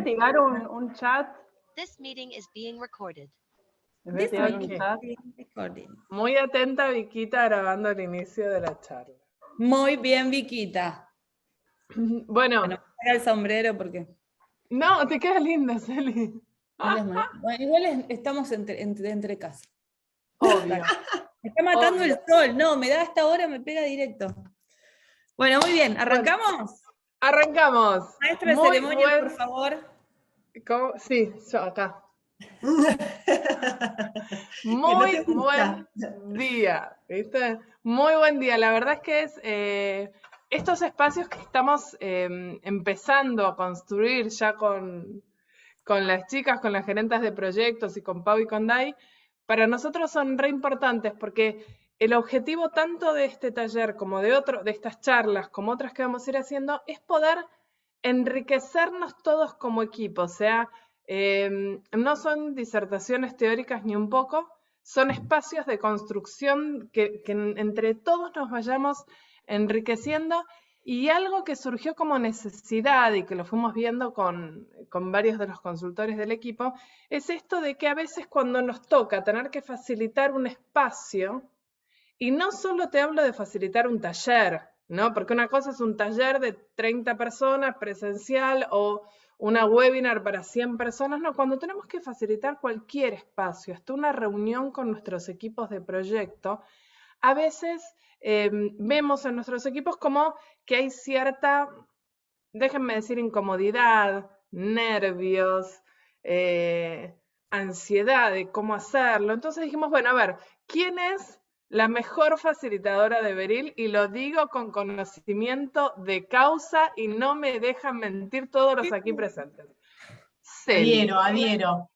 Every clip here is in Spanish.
a tirar un chat. This meeting is being recorded. Les voy a tirar un chat. Muy atenta Viquita grabando el inicio de la charla. Muy bien, Viquita. Bueno, Bueno, me el sombrero porque... No, te queda linda, Celi. Bueno, igual estamos entre casa. Obvio. Me está matando Obvio. el sol. No, me da hasta ahora, me pega directo. Bueno, muy bien. ¿Arrancamos? Arrancamos. Maestra de Muy ceremonias, por favor. ¿Cómo? Sí, yo acá. no Muy te gusta. buen día, ¿viste? Muy buen día. La verdad es que es estos espacios que estamos empezando a construir ya con las chicas, con las gerentes de proyectos y con Pau y con Dai, para nosotros son re importantes porque el objetivo tanto de este taller como de estas charlas, como otras que vamos a ir haciendo, es poder enriquecernos todos como equipo. O sea, no son disertaciones teóricas ni un poco, son espacios de construcción que entre todos nos vayamos enriqueciendo. Y algo que surgió como necesidad y que lo fuimos viendo con varios de los consultores del equipo, es esto de que a veces cuando nos toca tener que facilitar un espacio, y no solo te hablo de facilitar un taller, ¿no? Porque una cosa es un taller de 30 personas presencial o una webinar para 100 personas, no, cuando tenemos que facilitar cualquier espacio, hasta una reunión con nuestros equipos de proyecto, a veces vemos en nuestros equipos como que hay cierta, déjenme decir, incomodidad, nervios, ansiedad de cómo hacerlo. Entonces dijimos, bueno, a ver, ¿quién es la mejor facilitadora de Beril? Y lo digo con conocimiento de causa y no me dejan mentir todos los aquí presentes. Celi. Adhiero.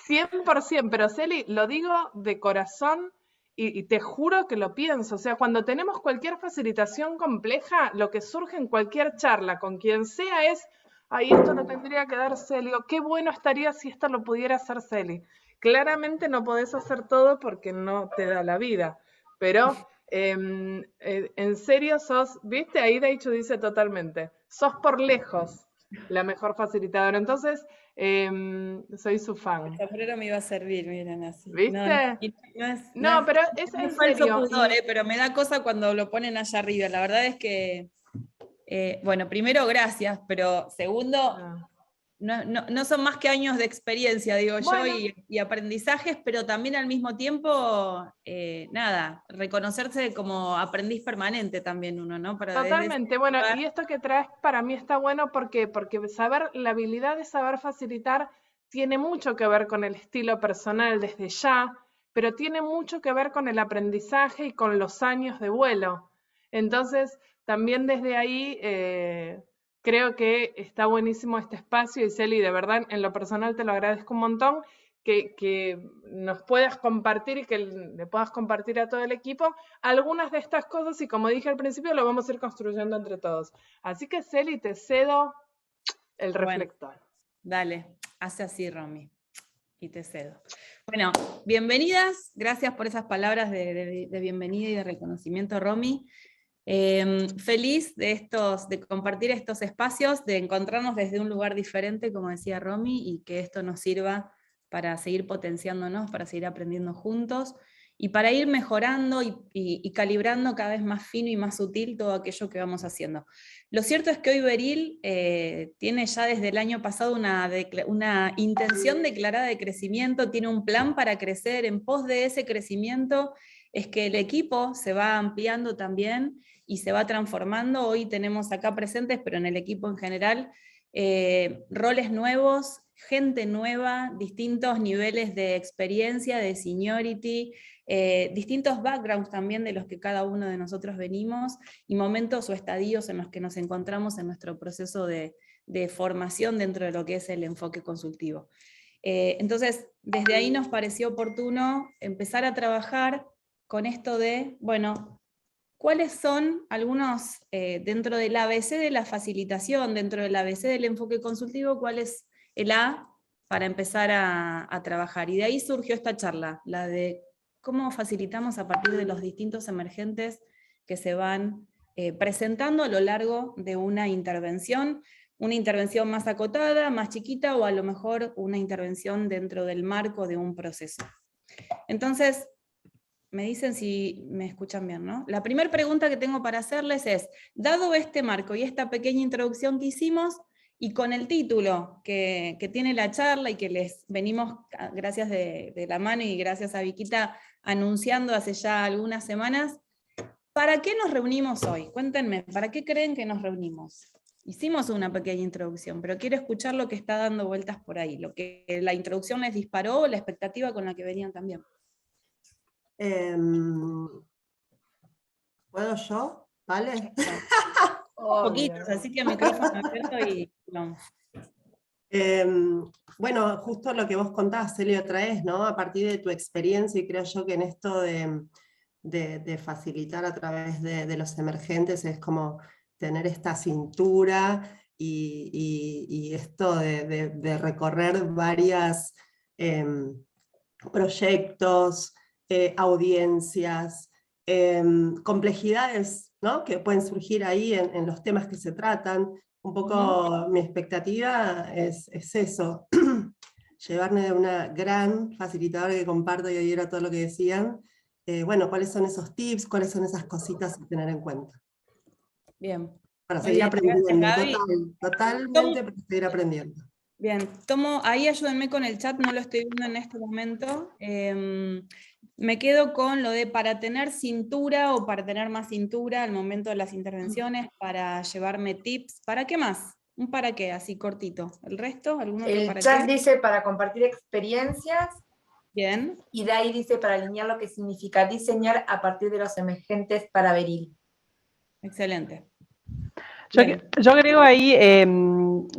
100%, pero Celi, lo digo de corazón y te juro que lo pienso. O sea, cuando tenemos cualquier facilitación compleja, lo que surge en cualquier charla con quien sea es, ay, esto lo tendría que dar Celi, o qué bueno estaría si esto lo pudiera hacer Celi. Claramente no podés hacer todo porque no te da la vida, pero en serio sos, viste, ahí de hecho dice totalmente, sos por lejos la mejor facilitadora. Entonces, soy su fan. El sombrero me iba a servir, miren así. ¿Viste? No, pero es en falso serio. pudor, pero me da cosa cuando lo ponen allá arriba. La verdad es que, bueno, primero gracias, pero segundo, no son más que años de experiencia, digo Bueno. yo, y aprendizajes, pero también al mismo tiempo, nada, reconocerse como aprendiz permanente también uno, ¿no? Para Totalmente, bueno, y esto que traes para mí está bueno porque la habilidad de saber facilitar tiene mucho que ver con el estilo personal desde ya, pero tiene mucho que ver con el aprendizaje y con los años de vuelo. Entonces, también desde ahí creo que está buenísimo este espacio y Celi, de verdad, en lo personal te lo agradezco un montón. Que nos puedas compartir y que le puedas compartir a todo el equipo algunas de estas cosas y como dije al principio lo vamos a ir construyendo entre todos. Así que Celi, te cedo el reflector. Bueno, dale, hace así Romy y te cedo. Bueno, bienvenidas, gracias por esas palabras de bienvenida y de reconocimiento, Romy. Feliz de compartir estos espacios, de encontrarnos desde un lugar diferente, como decía Romy, y que esto nos sirva para seguir potenciándonos, para seguir aprendiendo juntos, y para ir mejorando y calibrando cada vez más fino y más sutil todo aquello que vamos haciendo. Lo cierto es que hoy Beril tiene ya desde el año pasado una intención declarada de crecimiento, tiene un plan para crecer. En pos de ese crecimiento es que el equipo se va ampliando también y se va transformando. Hoy tenemos acá presentes, pero en el equipo en general, roles nuevos, gente nueva, distintos niveles de experiencia, de seniority, distintos backgrounds también de los que cada uno de nosotros venimos, y momentos o estadios en los que nos encontramos en nuestro proceso de formación dentro de lo que es el enfoque consultivo. Entonces, desde ahí nos pareció oportuno empezar a trabajar con esto de, bueno, ¿cuáles son algunos, dentro del ABC de la facilitación, dentro del ABC del enfoque consultivo, cuál es el A para empezar a trabajar? Y de ahí surgió esta charla, la de cómo facilitamos a partir de los distintos emergentes que se van presentando a lo largo de una intervención. una intervención más acotada, más chiquita, o a lo mejor una intervención dentro del marco de un proceso. Entonces, me dicen si me escuchan bien, ¿no? La primera pregunta que tengo para hacerles es, dado este marco y esta pequeña introducción que hicimos, y con el título que tiene la charla y que les venimos, gracias de la mano y gracias a Viquita, anunciando hace ya algunas semanas, ¿para qué nos reunimos hoy? Cuéntenme, ¿para qué creen que nos reunimos? Hicimos una pequeña introducción, pero quiero escuchar lo que está dando vueltas por ahí, lo que la introducción les disparó, la expectativa con la que venían también. ¿Puedo yo? ¿Vale? Poquitos, así que micrófono abierto y vamos. Bueno, justo lo que vos contabas, Celi, otra vez, ¿no? A partir de tu experiencia, y creo yo que en esto de facilitar a través de los emergentes es como tener esta cintura y esto de recorrer varias proyectos, audiencias, complejidades, ¿no? Que pueden surgir ahí en los temas que se tratan. Un poco mi expectativa es eso, llevarme de una gran facilitadora que comparto y adhiero a todo lo que decían, bueno, cuáles son esos tips, cuáles son esas cositas a tener en cuenta. Bien. Para Muy seguir bien, aprendiendo, gracias, totalmente para seguir aprendiendo. Bien, ahí ayúdenme con el chat, no lo estoy viendo en este momento. Me quedo con lo de para tener cintura o para tener más cintura al momento de las intervenciones, para llevarme tips. ¿Para qué más? ¿Un para qué? Así cortito. ¿El resto? ¿Algún otro El para chat qué? dice para compartir experiencias, Bien. y de ahí dice para alinear lo que significa diseñar a partir de los emergentes para Beril. Excelente. Yo agrego ahí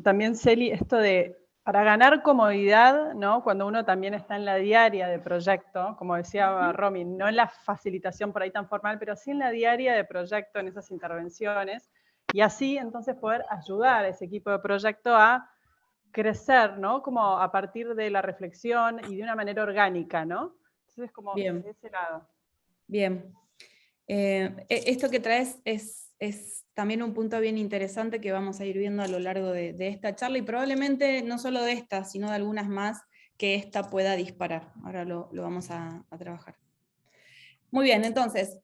también, Celi, esto de, para ganar comodidad, ¿no? Cuando uno también está en la diaria de proyecto, como decía Romy, no en la facilitación por ahí tan formal, pero sí en la diaria de proyecto, en esas intervenciones, y así entonces poder ayudar a ese equipo de proyecto a crecer, ¿no? Como a partir de la reflexión y de una manera orgánica, ¿no? Entonces, como Bien. de ese lado. Bien. Esto que traes es también un punto bien interesante que vamos a ir viendo a lo largo de esta charla, y probablemente no solo de esta, sino de algunas más que esta pueda disparar. Ahora lo vamos a trabajar. Muy bien, entonces,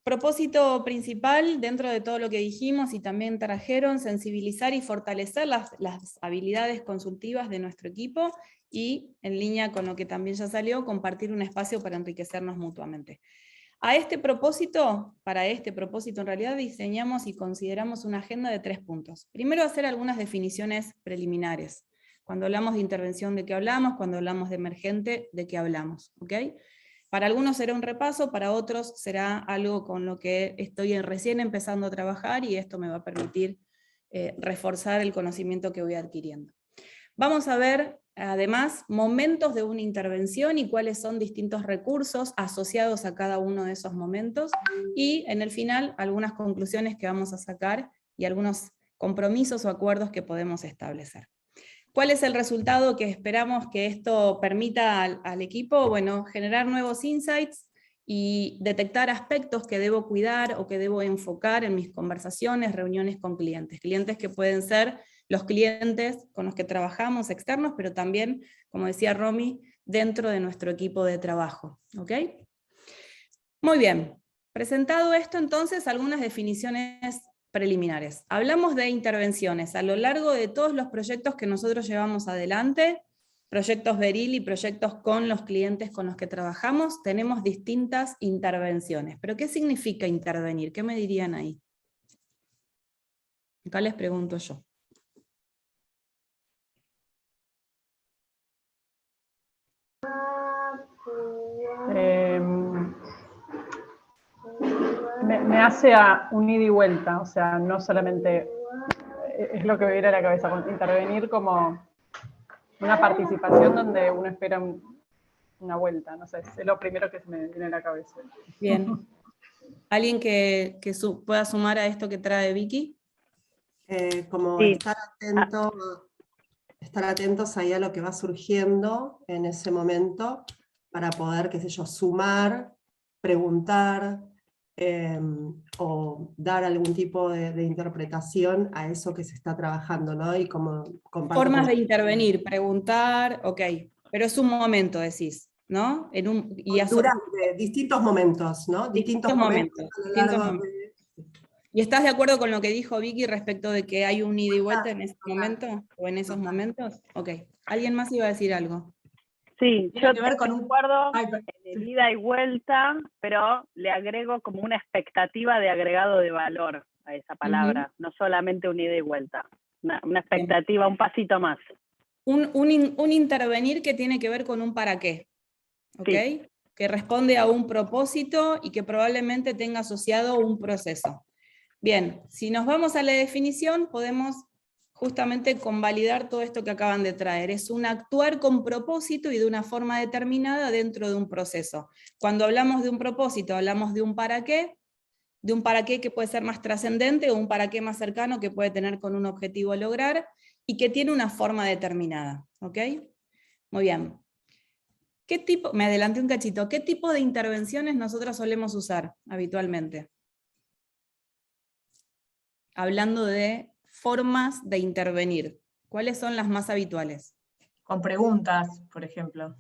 propósito principal dentro de todo lo que dijimos y también trajeron, sensibilizar y fortalecer las habilidades consultivas de nuestro equipo, y en línea con lo que también ya salió, compartir un espacio para enriquecernos mutuamente. Para este propósito en realidad diseñamos y consideramos una agenda de 3 puntos. Primero, hacer algunas definiciones preliminares. Cuando hablamos de intervención, ¿de qué hablamos? Cuando hablamos de emergente, ¿de qué hablamos? ¿Ok? Para algunos será un repaso, para otros será algo con lo que estoy recién empezando a trabajar, y esto me va a permitir reforzar el conocimiento que voy adquiriendo. Vamos a ver, además, momentos de una intervención y cuáles son distintos recursos asociados a cada uno de esos momentos, y en el final algunas conclusiones que vamos a sacar y algunos compromisos o acuerdos que podemos establecer. ¿Cuál es el resultado que esperamos que esto permita al equipo? Bueno, generar nuevos insights y detectar aspectos que debo cuidar o que debo enfocar en mis conversaciones, reuniones con clientes. Clientes que pueden ser los clientes con los que trabajamos externos, pero también, como decía Romy, dentro de nuestro equipo de trabajo. ¿Ok? Muy bien. Presentado esto, entonces, algunas definiciones preliminares. Hablamos de intervenciones. A lo largo de todos los proyectos que nosotros llevamos adelante, proyectos Beril y proyectos con los clientes con los que trabajamos, tenemos distintas intervenciones. ¿Pero qué significa intervenir? ¿Qué me dirían ahí? Acá les pregunto yo. Me hace a un ida y vuelta, o sea, no solamente es lo que me viene a la cabeza, intervenir como una participación donde uno espera una vuelta, no sé, es lo primero que se me viene a la cabeza. Bien. ¿Alguien que pueda sumar a esto que trae Vicky? Como Sí. estar atentos ahí a lo que va surgiendo en ese momento, para poder, qué sé yo, sumar, preguntar, o dar algún tipo de interpretación a eso que se está trabajando, ¿no? Y como comparto Formas de con- intervenir, preguntar, ok, pero es un momento, decís, ¿no? Durante distintos momentos, ¿no? Distintos momentos a lo distintos largo momentos. de... ¿Y estás de acuerdo con lo que dijo Vicky respecto de que hay un ida y vuelta en ese Total, momento o en esos total. momentos? Ok. ¿Alguien más iba a decir algo? Sí, Tiene yo que ver con estoy de un- acuerdo Ay, en el ida y vuelta, pero le agrego como una expectativa de agregado de valor a esa palabra, no solamente un ida y vuelta, una expectativa, un pasito más. Un intervenir que tiene que ver con un para qué, ¿ok? Sí. Que responde a un propósito y que probablemente tenga asociado un proceso. Bien, si nos vamos a la definición, podemos justamente convalidar todo esto que acaban de traer. Es un actuar con propósito y de una forma determinada dentro de un proceso. Cuando hablamos de un propósito, hablamos de un para qué que puede ser más trascendente o un para qué más cercano que puede tener con un objetivo a lograr y que tiene una forma determinada. ¿Ok? Muy bien. Me adelanté un cachito. ¿Qué tipo de intervenciones nosotros solemos usar habitualmente? Hablando de formas de intervenir. ¿Cuáles son las más habituales? Con preguntas, por ejemplo.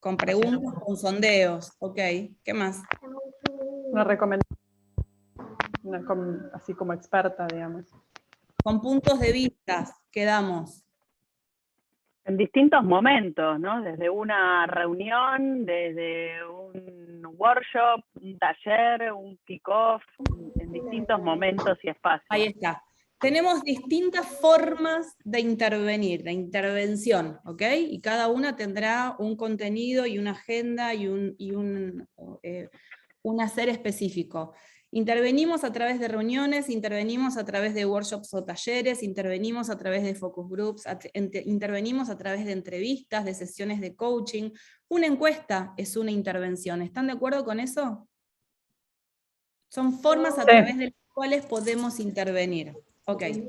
Con preguntas, con sondeos. Ok, ¿qué más? Una recomendación, así como experta, digamos. Con puntos de vista que damos. En distintos momentos, ¿no? Desde una reunión, desde un workshop, un taller, un kick-off, en distintos momentos y espacios. Ahí está. Tenemos distintas formas de intervenir, de intervención, ¿ok? Y cada una tendrá un contenido y una agenda y un hacer específico. Intervenimos a través de reuniones, intervenimos a través de workshops o talleres, intervenimos a través de focus groups, intervenimos a través de entrevistas, de sesiones de coaching. Una encuesta es una intervención. ¿Están de acuerdo con eso? Son formas a través de las cuales podemos intervenir. Ok. Sí.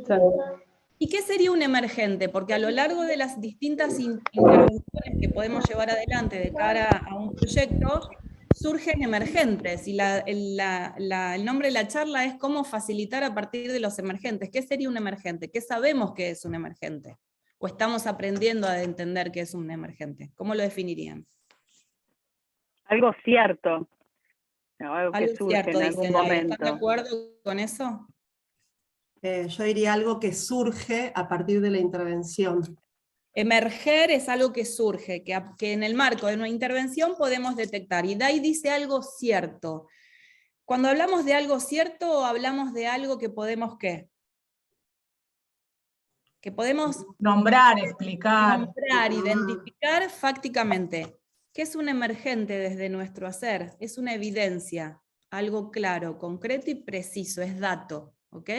¿Y qué sería un emergente? Porque a lo largo de las distintas intervenciones que podemos llevar adelante de cara a un proyecto, surgen emergentes, y el nombre de la charla es cómo facilitar a partir de los emergentes. ¿Qué sería un emergente? ¿Qué sabemos que es un emergente? ¿O estamos aprendiendo a entender qué es un emergente? ¿Cómo lo definirían? Algo cierto, ¿no? Algo que Algo surge cierto, en algún dicen ahí. momento. ¿Están de acuerdo con eso? Yo diría algo que surge a partir de la intervención. Emerger es algo que surge, que en el marco de una intervención podemos detectar. Y Dai dice algo cierto. Cuando hablamos de algo cierto, hablamos de algo que podemos, ¿qué? Que podemos Nombrar, explicar. nombrar, identificar fácticamente. ¿Qué es un emergente desde nuestro hacer? Es una evidencia, algo claro, concreto y preciso, es dato, ¿ok?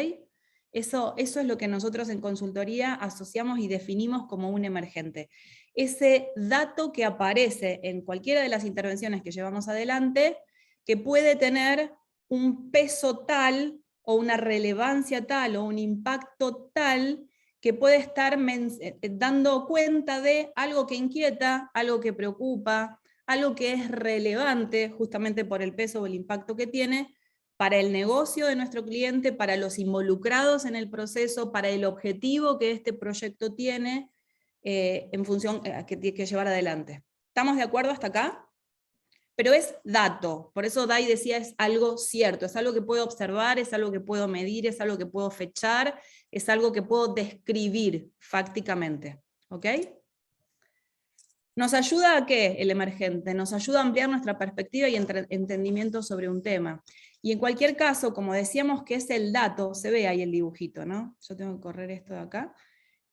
Eso es lo que nosotros en consultoría asociamos y definimos como un emergente. Ese dato que aparece en cualquiera de las intervenciones que llevamos adelante, que puede tener un peso tal, o una relevancia tal, o un impacto tal, que puede estar dando cuenta de algo que inquieta, algo que preocupa, algo que es relevante justamente por el peso o el impacto que tiene para el negocio de nuestro cliente, para los involucrados en el proceso, para el objetivo que este proyecto tiene en función que tiene que llevar adelante. ¿Estamos de acuerdo hasta acá? Pero es dato, por eso Dai decía es algo cierto, es algo que puedo observar, es algo que puedo medir, es algo que puedo fechar, es algo que puedo describir fácticamente. ¿Ok? ¿Nos ayuda a qué el emergente? Nos ayuda a ampliar nuestra perspectiva y entendimiento sobre un tema. Y en cualquier caso, como decíamos que es el dato, se ve ahí el dibujito, ¿no? Yo tengo que correr esto de acá.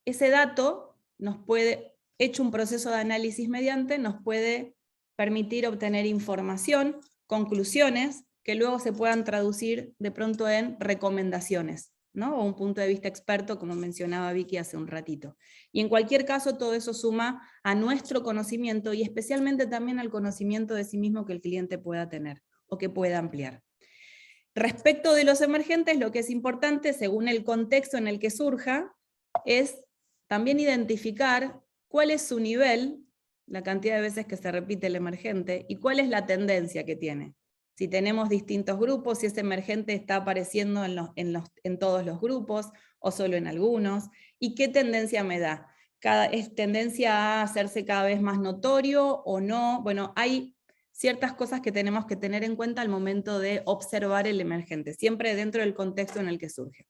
Ese dato nos puede, hecho un proceso de análisis mediante, nos puede permitir obtener información, conclusiones, que luego se puedan traducir de pronto en recomendaciones, ¿no? O un punto de vista experto, como mencionaba Vicky hace un ratito. Y en cualquier caso, todo eso suma a nuestro conocimiento y especialmente también al conocimiento de sí mismo que el cliente pueda tener o que pueda ampliar. Respecto de los emergentes, lo que es importante, según el contexto en el que surja, es también identificar cuál es su nivel, la cantidad de veces que se repite el emergente, y cuál es la tendencia que tiene. si tenemos distintos grupos, si ese emergente está apareciendo en todos los grupos o solo en algunos, y qué tendencia me da. ¿Es tendencia a hacerse cada vez más notorio o no? Bueno, hay ciertas cosas que tenemos que tener en cuenta al momento de observar el emergente, siempre dentro del contexto en el que surge.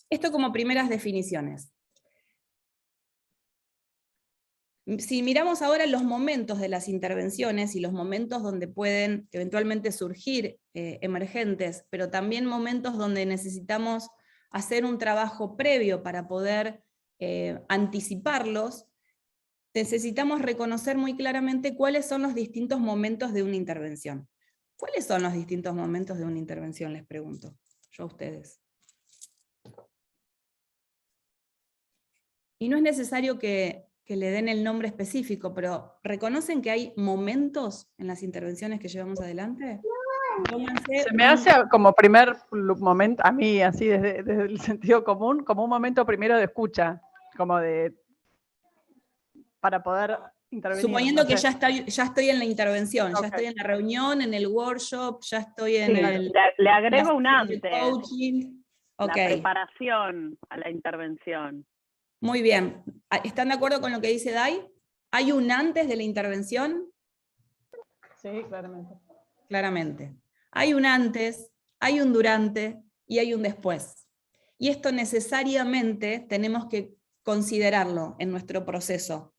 Esto como primeras definiciones. Si miramos ahora los momentos de las intervenciones y los momentos donde pueden eventualmente surgir emergentes, pero también momentos donde necesitamos hacer un trabajo previo para poder anticiparlos, necesitamos reconocer muy claramente cuáles son los distintos momentos de una intervención. ¿Cuáles son los distintos momentos de una intervención? Les pregunto, yo a ustedes. Y no es necesario que le den el nombre específico, pero ¿reconocen que hay momentos en las intervenciones que llevamos adelante? Se me hace como primer momento, a mí así desde el sentido común, como un momento primero de escucha, como para poder intervenir. Suponiendo no que sé. ya estoy en la intervención, Okay. ya estoy en la reunión, en el workshop, ya estoy en Sí, el le agrego un antes, coaching. la Okay. preparación a la intervención. Muy bien. ¿Están de acuerdo con lo que dice Dai? ¿Hay un antes de la intervención? Sí, claramente. Claramente. Hay un antes, hay un durante y hay un después. Y esto necesariamente tenemos que considerarlo en nuestro proceso.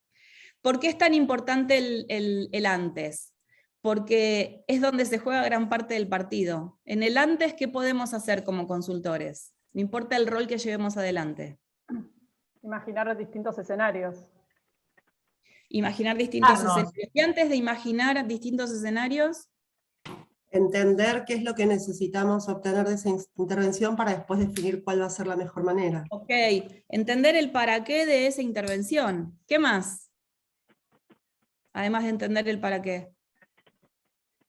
¿Por qué es tan importante el antes? Porque es donde se juega gran parte del partido. En el antes, ¿qué podemos hacer como consultores? No importa el rol que llevemos adelante. Imaginar los distintos escenarios. Imaginar distintos escenarios. Y antes de imaginar distintos escenarios, Entender qué es lo que necesitamos obtener de esa intervención para después definir cuál va a ser la mejor manera. ok, entender el para qué de esa intervención. ¿Qué más? Además de entender el para qué.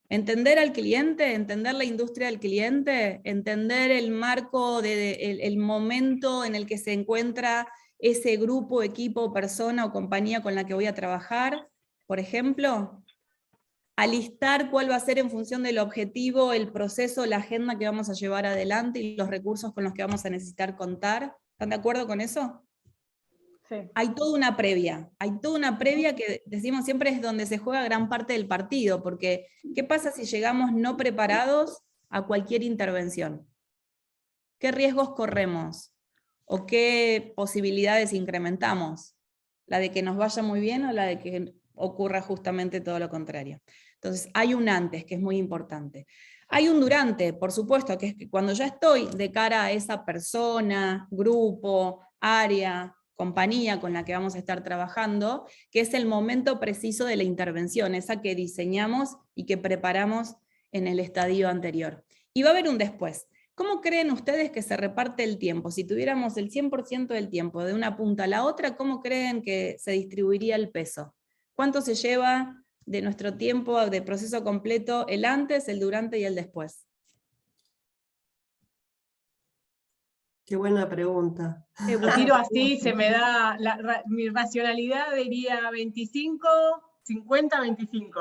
Entender al cliente, entender la industria del cliente, entender el marco, el momento en el que se encuentra ese grupo, equipo, persona o compañía con la que voy a trabajar, por ejemplo. Alistar cuál va a ser en función del objetivo, el proceso, la agenda que vamos a llevar adelante y los recursos con los que vamos a necesitar contar. ¿Están de acuerdo con eso? Sí. Hay toda una previa que decimos siempre es donde se juega gran parte del partido, porque ¿qué pasa si llegamos no preparados a cualquier intervención? ¿Qué riesgos corremos? ¿O qué posibilidades incrementamos? ¿La de que nos vaya muy bien o la de que ocurra justamente todo lo contrario? Entonces hay un antes, que es muy importante. Hay un durante, por supuesto, que es que cuando ya estoy de cara a esa persona, grupo, área, compañía con la que vamos a estar trabajando, que es el momento preciso de la intervención, esa que diseñamos y que preparamos en el estadio anterior. Y va a haber un después. ¿Cómo creen ustedes que se reparte el tiempo? Si tuviéramos el 100% del tiempo de una punta a la otra, ¿cómo creen que se distribuiría el peso? ¿Cuánto se lleva de nuestro tiempo de proceso completo el antes, el durante y el después? Qué buena pregunta. Tiro así, se me da, mi racionalidad diría 25, 50, 25.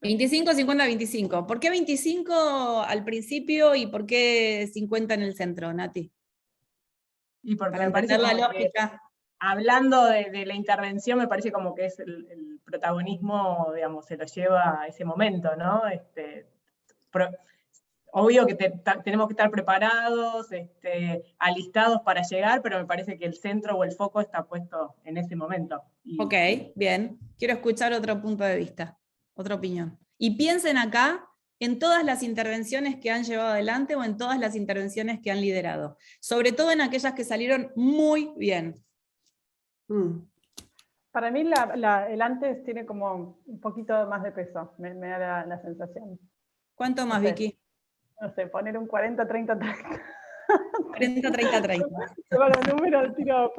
25, 50, 25. ¿Por qué 25 al principio y por qué 50 en el centro, Nati? Y porque Para me parece entender la como que, lógica. hablando de la intervención, me parece como que es el protagonismo, digamos, se lo lleva a ese momento, ¿no? Obvio que tenemos que estar preparados, alistados para llegar, pero me parece que el centro o el foco está puesto en ese momento. Ok, bien. Quiero escuchar otro punto de vista, otra opinión. Y piensen acá en todas las intervenciones que han llevado adelante o en todas las intervenciones que han liderado. Sobre todo en aquellas que salieron muy bien. Para mí el antes tiene como un poquito más de peso, me da la sensación. ¿Cuánto más, No sé. Vicky? No sé, poner un 40, 30, 30. 40, 30, 30. Bueno, número tiro,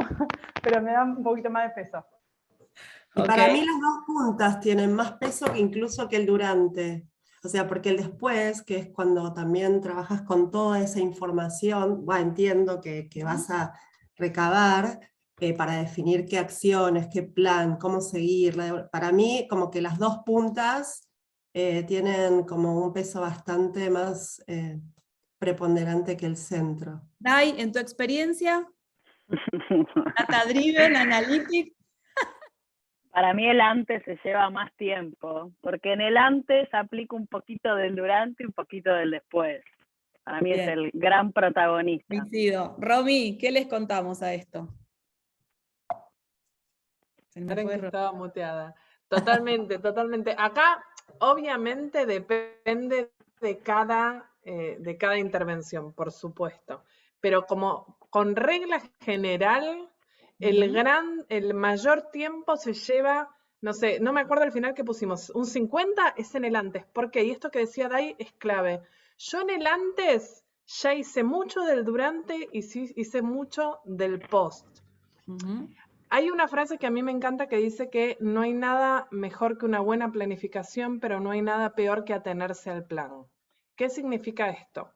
pero me da un poquito más de peso. Y para mí las dos puntas tienen más peso que incluso que el durante. O sea, porque el después, que es cuando también trabajas con toda esa información, entiendo que vas a recabar para definir qué acciones, qué plan, cómo seguirla. Para mí, como que las dos puntas tienen como un peso bastante más preponderante que el centro. Dai, en tu experiencia, Data Driven, Analytics. Para mí el antes se lleva más tiempo, porque en el antes aplico un poquito del durante y un poquito del después. Para mí es Bien. el gran protagonista. Coincido. Romy, ¿qué les contamos a esto? Se me Karen, fue que estaba muteada. Totalmente, totalmente. Acá, obviamente, depende de cada intervención, por supuesto. Pero como con regla general, el mayor tiempo se lleva, no sé, no me acuerdo al final que pusimos, un 50 es en el antes. ¿Por qué? Y esto que decía Dai es clave. Yo en el antes ya hice mucho del durante y sí hice mucho del post. Hay una frase que a mí me encanta que dice que no hay nada mejor que una buena planificación, pero no hay nada peor que atenerse al plan. ¿Qué significa esto?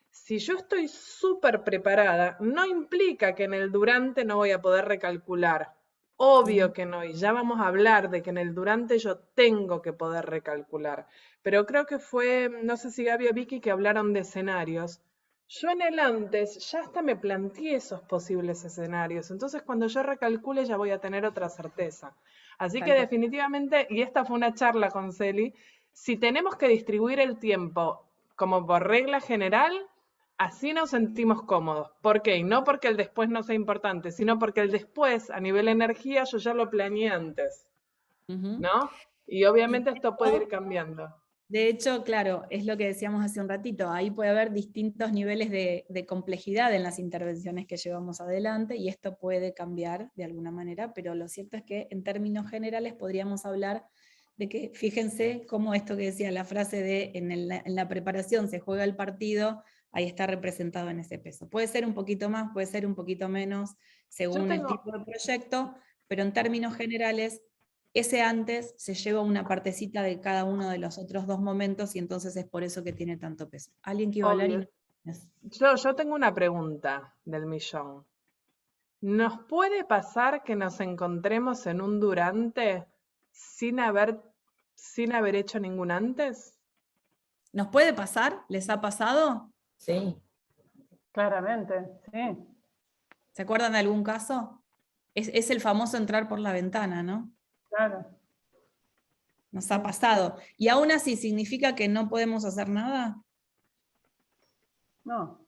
Si yo estoy súper preparada, no implica que en el durante no voy a poder recalcular. Obvio que no, y ya vamos a hablar de que en el durante yo tengo que poder recalcular. Pero creo que fue, no sé si Gaby o Vicky, que hablaron de escenarios. Yo en el antes ya hasta me planteé esos posibles escenarios, entonces cuando yo recalcule ya voy a tener otra certeza. Así que definitivamente, y esta fue una charla con Celi, si tenemos que distribuir el tiempo como por regla general, así nos sentimos cómodos. ¿Por qué? Y no porque el después no sea importante, sino porque el después, a nivel energía, yo ya lo planeé antes, ¿no? Y obviamente esto puede ir cambiando. De hecho, claro, es lo que decíamos hace un ratito, ahí puede haber distintos niveles de complejidad en las intervenciones que llevamos adelante, y esto puede cambiar de alguna manera, pero lo cierto es que en términos generales podríamos hablar de que, fíjense cómo esto que decía la frase de en la preparación se juega el partido, ahí está representado en ese peso. Puede ser un poquito más, puede ser un poquito menos, según el tipo de proyecto, pero en términos generales, ese antes se lleva una partecita de cada uno de los otros dos momentos, y entonces es por eso que tiene tanto peso. ¿Alguien que iba a hablar? Y no... Yo tengo una pregunta del millón. ¿Nos puede pasar que nos encontremos en un durante sin haber hecho ningún antes? ¿Nos puede pasar? ¿Les ha pasado? Sí. Claramente, sí. ¿Se acuerdan de algún caso? Es el famoso entrar por la ventana, ¿no? Claro. Nos ha pasado. ¿Y aún así significa que no podemos hacer nada? No.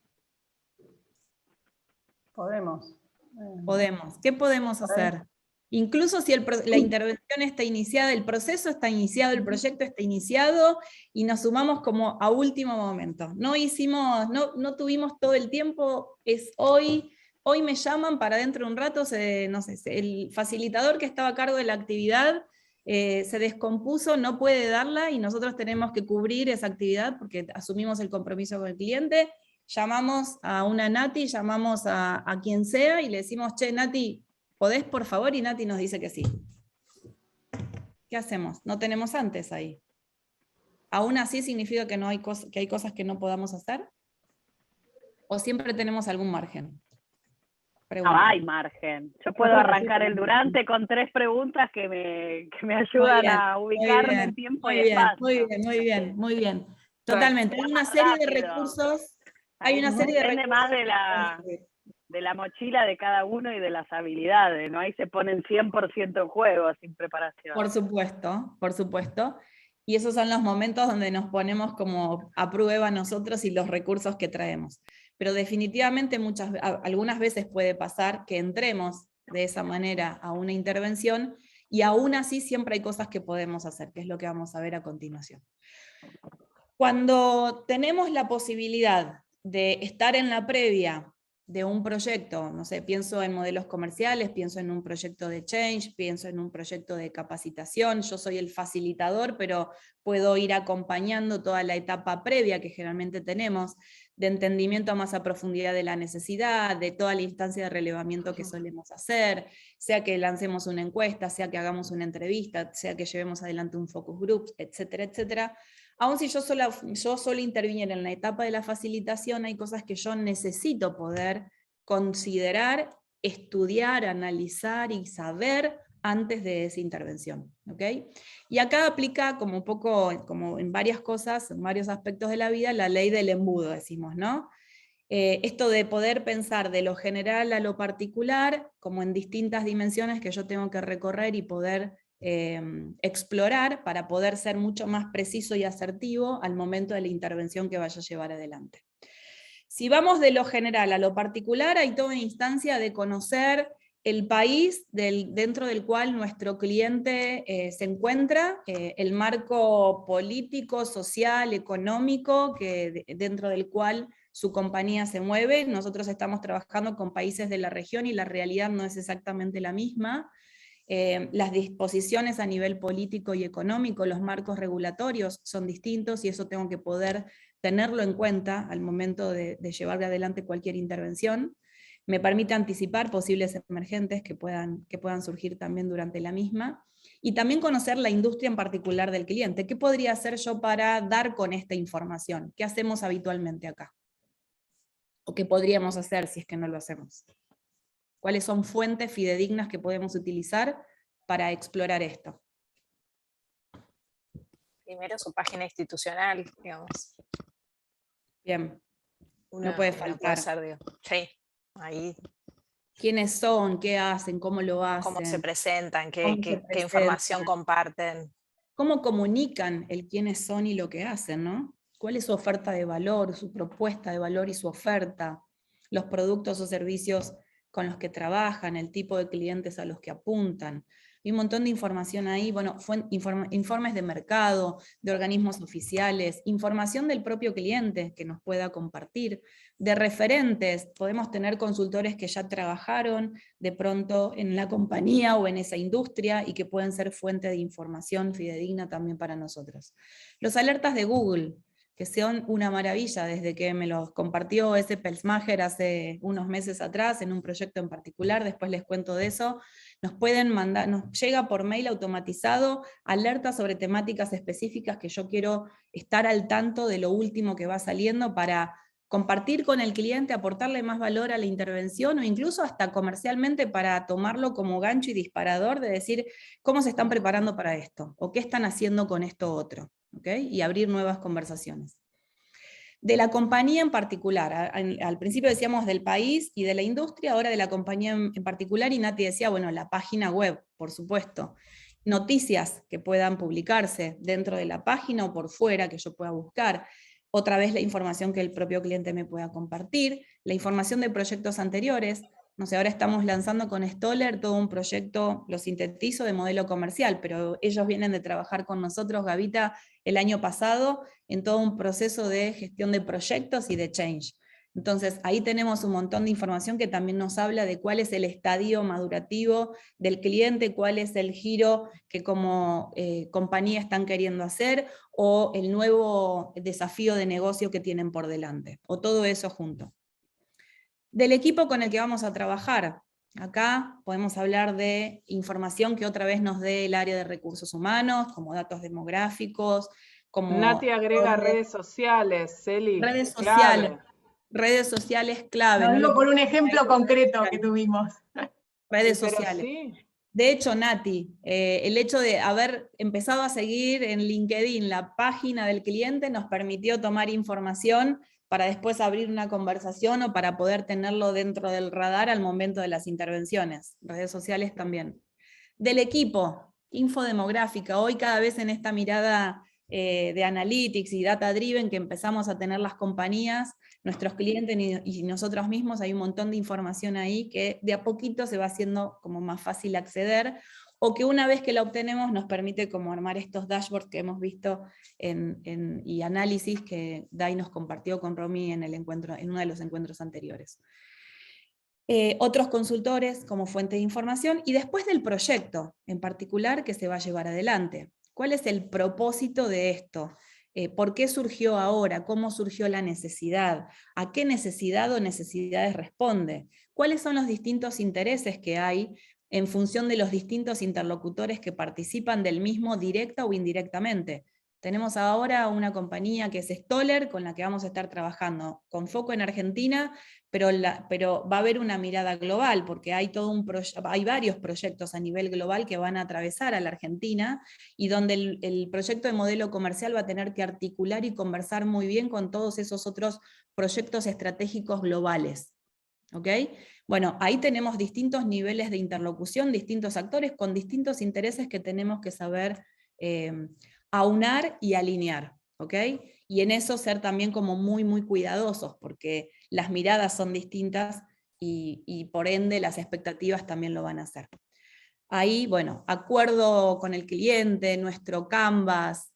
Podemos. Podemos. ¿Qué podemos hacer? Incluso si la intervención está iniciada, el proceso está iniciado, el proyecto está iniciado, y nos sumamos como a último momento. No tuvimos todo el tiempo, es hoy me llaman para dentro de un rato, no sé, el facilitador que estaba a cargo de la actividad se descompuso, no puede darla, y nosotros tenemos que cubrir esa actividad porque asumimos el compromiso con el cliente. Llamamos a una Nati, llamamos a quien sea y le decimos, che, Nati, ¿podés por favor? Y Nati nos dice que sí. ¿Qué hacemos? No tenemos antes ahí. ¿Aún así significa que, que hay cosas que no podamos hacer? ¿O siempre tenemos algún margen? No hay margen. Yo puedo arrancar el durante con 3 preguntas que me ayudan a ubicarme en tiempo y espacio. Muy bien. Totalmente. Hay una serie de recursos. Hay una serie de recursos. Depende más de la mochila de cada uno y de las habilidades, ¿no? Ahí se ponen 100% en juego sin preparación. Por supuesto, por supuesto. Y esos son los momentos donde nos ponemos como a prueba nosotros y los recursos que traemos. Pero definitivamente algunas veces puede pasar que entremos de esa manera a una intervención, y aún así siempre hay cosas que podemos hacer, que es lo que vamos a ver a continuación. Cuando tenemos la posibilidad de estar en la previa de un proyecto, no sé, pienso en modelos comerciales, pienso en un proyecto de change, pienso en un proyecto de capacitación, yo soy el facilitador, pero puedo ir acompañando toda la etapa previa que generalmente tenemos, de entendimiento más a profundidad de la necesidad, de toda la instancia de relevamiento que solemos hacer, sea que lancemos una encuesta, sea que hagamos una entrevista, sea que llevemos adelante un focus group, etcétera, etcétera. Aún si yo solo interviniera en la etapa de la facilitación, hay cosas que yo necesito poder considerar, estudiar, analizar y saber antes de esa intervención. ¿Ok? Y acá aplica como un poco, como en varias cosas, en varios aspectos de la vida, la ley del embudo, decimos, ¿no? Esto de poder pensar de lo general a lo particular, como en distintas dimensiones que yo tengo que recorrer y poder explorar para poder ser mucho más preciso y asertivo al momento de la intervención que vaya a llevar adelante. Si vamos de lo general a lo particular, hay toda una instancia de conocer el país dentro del cual nuestro cliente se encuentra, el marco político, social, económico, dentro del cual su compañía se mueve. Nosotros estamos trabajando con países de la región y la realidad no es exactamente la misma. Las disposiciones a nivel político y económico, los marcos regulatorios son distintos y eso tengo que poder tenerlo en cuenta al momento de llevar adelante cualquier intervención. Me permite anticipar posibles emergentes que puedan surgir también durante la misma, y también conocer la industria en particular del cliente. ¿Qué podría hacer yo para dar con esta información? ¿Qué hacemos habitualmente acá? ¿O qué podríamos hacer si es que no lo hacemos? ¿Cuáles son fuentes fidedignas que podemos utilizar para explorar esto? Primero su página institucional, digamos. Bien, no puede faltar. Sí, ahí. ¿Quiénes son? ¿Qué hacen? ¿Cómo lo hacen? ¿Cómo se presentan? ¿Cómo se ¿Qué presentan? información comparten? ¿Cómo comunican el quiénes son y lo que hacen, ¿no? ¿Cuál es su oferta de valor, su propuesta de valor y su oferta? Los productos o servicios con los que trabajan, el tipo de clientes a los que apuntan. Hay un montón de información ahí, bueno, informes de mercado, de organismos oficiales, información del propio cliente que nos pueda compartir, de referentes. Podemos tener consultores que ya trabajaron de pronto en la compañía o en esa industria y que pueden ser fuente de información fidedigna también para nosotros. Los alertas de Google, que son una maravilla, desde que me los compartió ese Pelsmacher hace unos meses atrás en un proyecto en particular, después les cuento de eso. Nos pueden mandar, nos llega por mail automatizado alertas sobre temáticas específicas que yo quiero estar al tanto de lo último que va saliendo para compartir con el cliente, aportarle más valor a la intervención o incluso hasta comercialmente para tomarlo como gancho y disparador de decir cómo se están preparando para esto o qué están haciendo con esto otro, ¿okay? Y abrir nuevas conversaciones. De la compañía en particular, al principio decíamos del país y de la industria, ahora de la compañía en particular, y Nati decía, bueno, la página web, por supuesto, noticias que puedan publicarse dentro de la página o por fuera que yo pueda buscar, otra vez la información que el propio cliente me pueda compartir, la información de proyectos anteriores. No sé, ahora estamos lanzando con Stoller todo un proyecto, lo sintetizo, de modelo comercial, pero ellos vienen de trabajar con nosotros, Gavita, el año pasado, en todo un proceso de gestión de proyectos y de change. Entonces, ahí tenemos un montón de información que también nos habla de cuál es el estadio madurativo del cliente, cuál es el giro que como compañía están queriendo hacer, o el nuevo desafío de negocio que tienen por delante, o todo eso junto. Del equipo con el que vamos a trabajar. Acá podemos hablar de información que otra vez nos dé el área de recursos humanos, como datos demográficos, como... Nati agrega redes sociales, Celi. Redes clave. sociales. Redes sociales clave. Lo ¿no? digo por un ejemplo concreto que tuvimos. Redes Pero sociales. sí. De hecho, Nati, el hecho de haber empezado a seguir en LinkedIn la página del cliente nos permitió tomar información para después abrir una conversación o para poder tenerlo dentro del radar al momento de las intervenciones. Redes sociales también. Del equipo, infodemográfica. Hoy cada vez en esta mirada de analytics y data driven que empezamos a tener las compañías, nuestros clientes y nosotros mismos, hay un montón de información ahí que de a poquito se va haciendo como más fácil acceder, o que una vez que la obtenemos nos permite como armar estos dashboards que hemos visto y análisis que Dai nos compartió con Romy en uno de los encuentros anteriores. Otros consultores como fuente de información, y después del proyecto en particular que se va a llevar adelante. ¿Cuál es el propósito de esto? ¿Por qué surgió ahora? ¿Cómo surgió la necesidad? ¿A qué necesidad o necesidades responde? ¿Cuáles son los distintos intereses que hay en función de los distintos interlocutores que participan del mismo directa o indirectamente? Tenemos ahora una compañía que es Stoller, con la que vamos a estar trabajando, con foco en Argentina, pero va a haber una mirada global, porque hay varios proyectos a nivel global que van a atravesar a la Argentina, y donde el proyecto de modelo comercial va a tener que articular y conversar muy bien con todos esos otros proyectos estratégicos globales. ¿Ok? Bueno, ahí tenemos distintos niveles de interlocución, distintos actores con distintos intereses que tenemos que saber aunar y alinear, ¿ok? Y en eso ser también como muy, muy cuidadosos, porque las miradas son distintas y por ende las expectativas también lo van a hacer. Ahí, bueno, acuerdo con el cliente, nuestro canvas,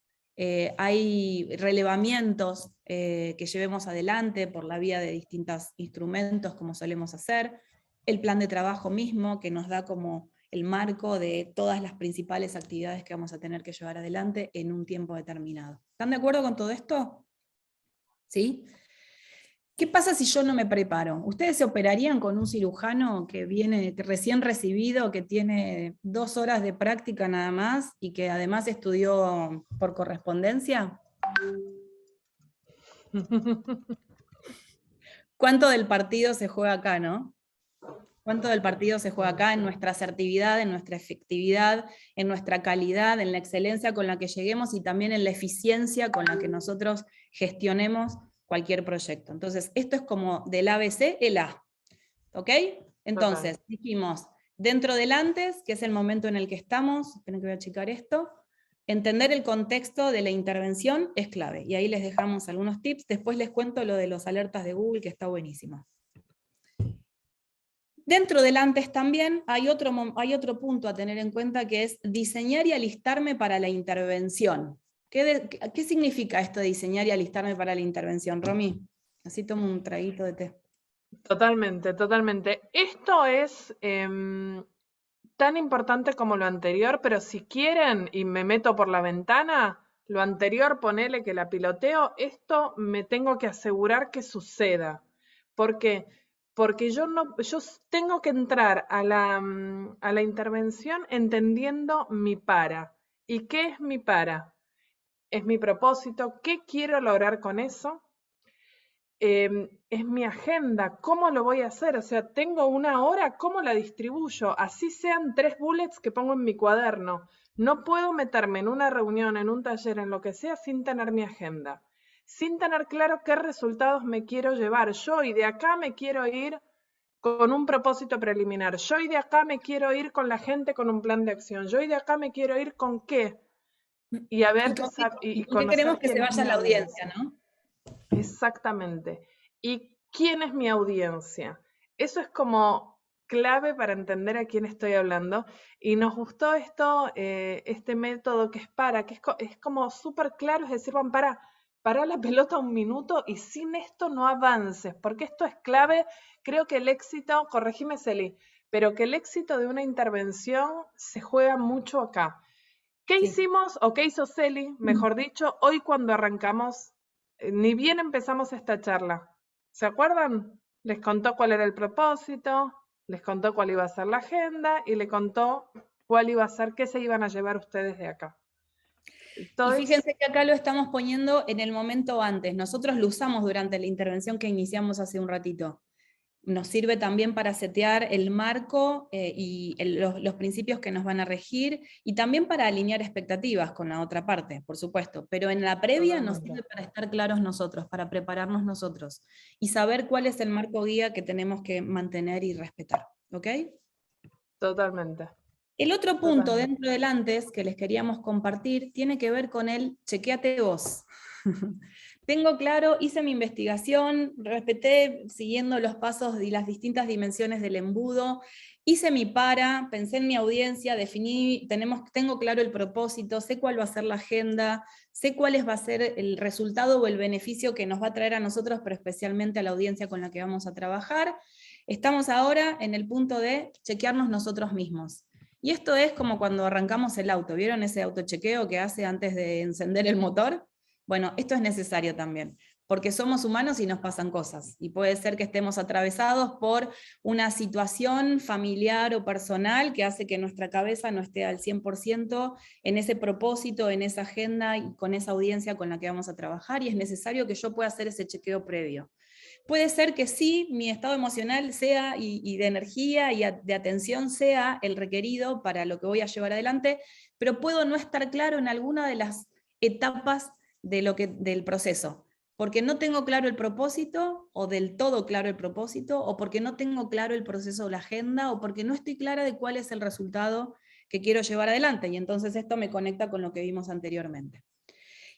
hay relevamientos que llevemos adelante por la vía de distintos instrumentos como solemos hacer, el plan de trabajo mismo que nos da como el marco de todas las principales actividades que vamos a tener que llevar adelante en un tiempo determinado. ¿Están de acuerdo con todo esto? ¿Sí? ¿Qué pasa si yo no me preparo? ¿Ustedes se operarían con un cirujano que viene recién recibido, que tiene 2 horas de práctica nada más y que además estudió por correspondencia? ¿Cuánto del partido se juega acá, no? ¿Cuánto del partido se juega acá en nuestra asertividad, en nuestra efectividad, en nuestra calidad, en la excelencia con la que lleguemos y también en la eficiencia con la que nosotros gestionemos cualquier proyecto? Entonces, esto es como del ABC el A. ¿Ok? Entonces, dijimos, dentro del antes, que es el momento en el que estamos, esperen que voy a checar esto, entender el contexto de la intervención es clave. Y ahí les dejamos algunos tips, después les cuento lo de los alertas de Google, que está buenísimo. Dentro del antes también hay otro punto a tener en cuenta, que es diseñar y alistarme para la intervención. ¿Qué significa esto de diseñar y alistarme para la intervención, Romy? Así tomo un traguito de té. Totalmente, totalmente. Esto es tan importante como lo anterior, pero si quieren, y me meto por la ventana, lo anterior, ponele que la piloteo, esto me tengo que asegurar que suceda. ¿Por qué? Porque yo tengo que entrar a la intervención entendiendo mi para. ¿Y qué es mi para? Es mi propósito, ¿qué quiero lograr con eso? Es mi agenda, ¿cómo lo voy a hacer? O sea, tengo una hora, ¿cómo la distribuyo? Así sean 3 bullets que pongo en mi cuaderno. No puedo meterme en una reunión, en un taller, en lo que sea, sin tener mi agenda. Sin tener claro qué resultados me quiero llevar. Yo y de acá me quiero ir con un propósito preliminar. Yo y de acá me quiero ir con la gente con un plan de acción. Yo y de acá me quiero ir con qué. Y a ver ¿Y con qué queremos que se vaya la audiencia, no? Exactamente. ¿Y quién es mi audiencia? Eso es como clave para entender a quién estoy hablando. Y nos gustó este método que es como súper claro, es decir, para la pelota un minuto y sin esto no avances, porque esto es clave. Creo que el éxito, corregime Celi, pero que el éxito de una intervención se juega mucho acá. ¿Qué hicimos, o qué hizo Celi, mejor dicho, hoy cuando arrancamos? Ni bien empezamos esta charla. ¿Se acuerdan? Les contó cuál era el propósito, les contó cuál iba a ser la agenda y le contó cuál iba a ser, qué se iban a llevar ustedes de acá. Y fíjense que acá lo estamos poniendo en el momento antes. Nosotros lo usamos durante la intervención que iniciamos hace un ratito. Nos sirve también para setear el marco y los principios que nos van a regir, y también para alinear expectativas con la otra parte, por supuesto. Pero en la previa nos sirve para estar claros nosotros, para prepararnos nosotros, y saber cuál es el marco guía que tenemos que mantener y respetar. ¿Ok? Totalmente. El otro punto dentro del antes que les queríamos compartir tiene que ver con el chequeate vos. Tengo claro, hice mi investigación, respeté siguiendo los pasos y las distintas dimensiones del embudo, hice mi para, pensé en mi audiencia, definí, tengo claro el propósito, sé cuál va a ser la agenda, sé cuál va a ser el resultado o el beneficio que nos va a traer a nosotros, pero especialmente a la audiencia con la que vamos a trabajar. Estamos ahora en el punto de chequearnos nosotros mismos. Y esto es como cuando arrancamos el auto, ¿vieron ese autochequeo que hace antes de encender el motor? Bueno, esto es necesario también, porque somos humanos y nos pasan cosas, y puede ser que estemos atravesados por una situación familiar o personal que hace que nuestra cabeza no esté al 100% en ese propósito, en esa agenda y con esa audiencia con la que vamos a trabajar, y es necesario que yo pueda hacer ese chequeo previo. Puede ser que sí, mi estado emocional sea, y de energía y de atención sea el requerido para lo que voy a llevar adelante, pero puedo no estar claro en alguna de las etapas del proceso, porque no tengo claro el propósito, o del todo claro el propósito, o porque no tengo claro el proceso o la agenda, o porque no estoy clara de cuál es el resultado que quiero llevar adelante, y entonces esto me conecta con lo que vimos anteriormente.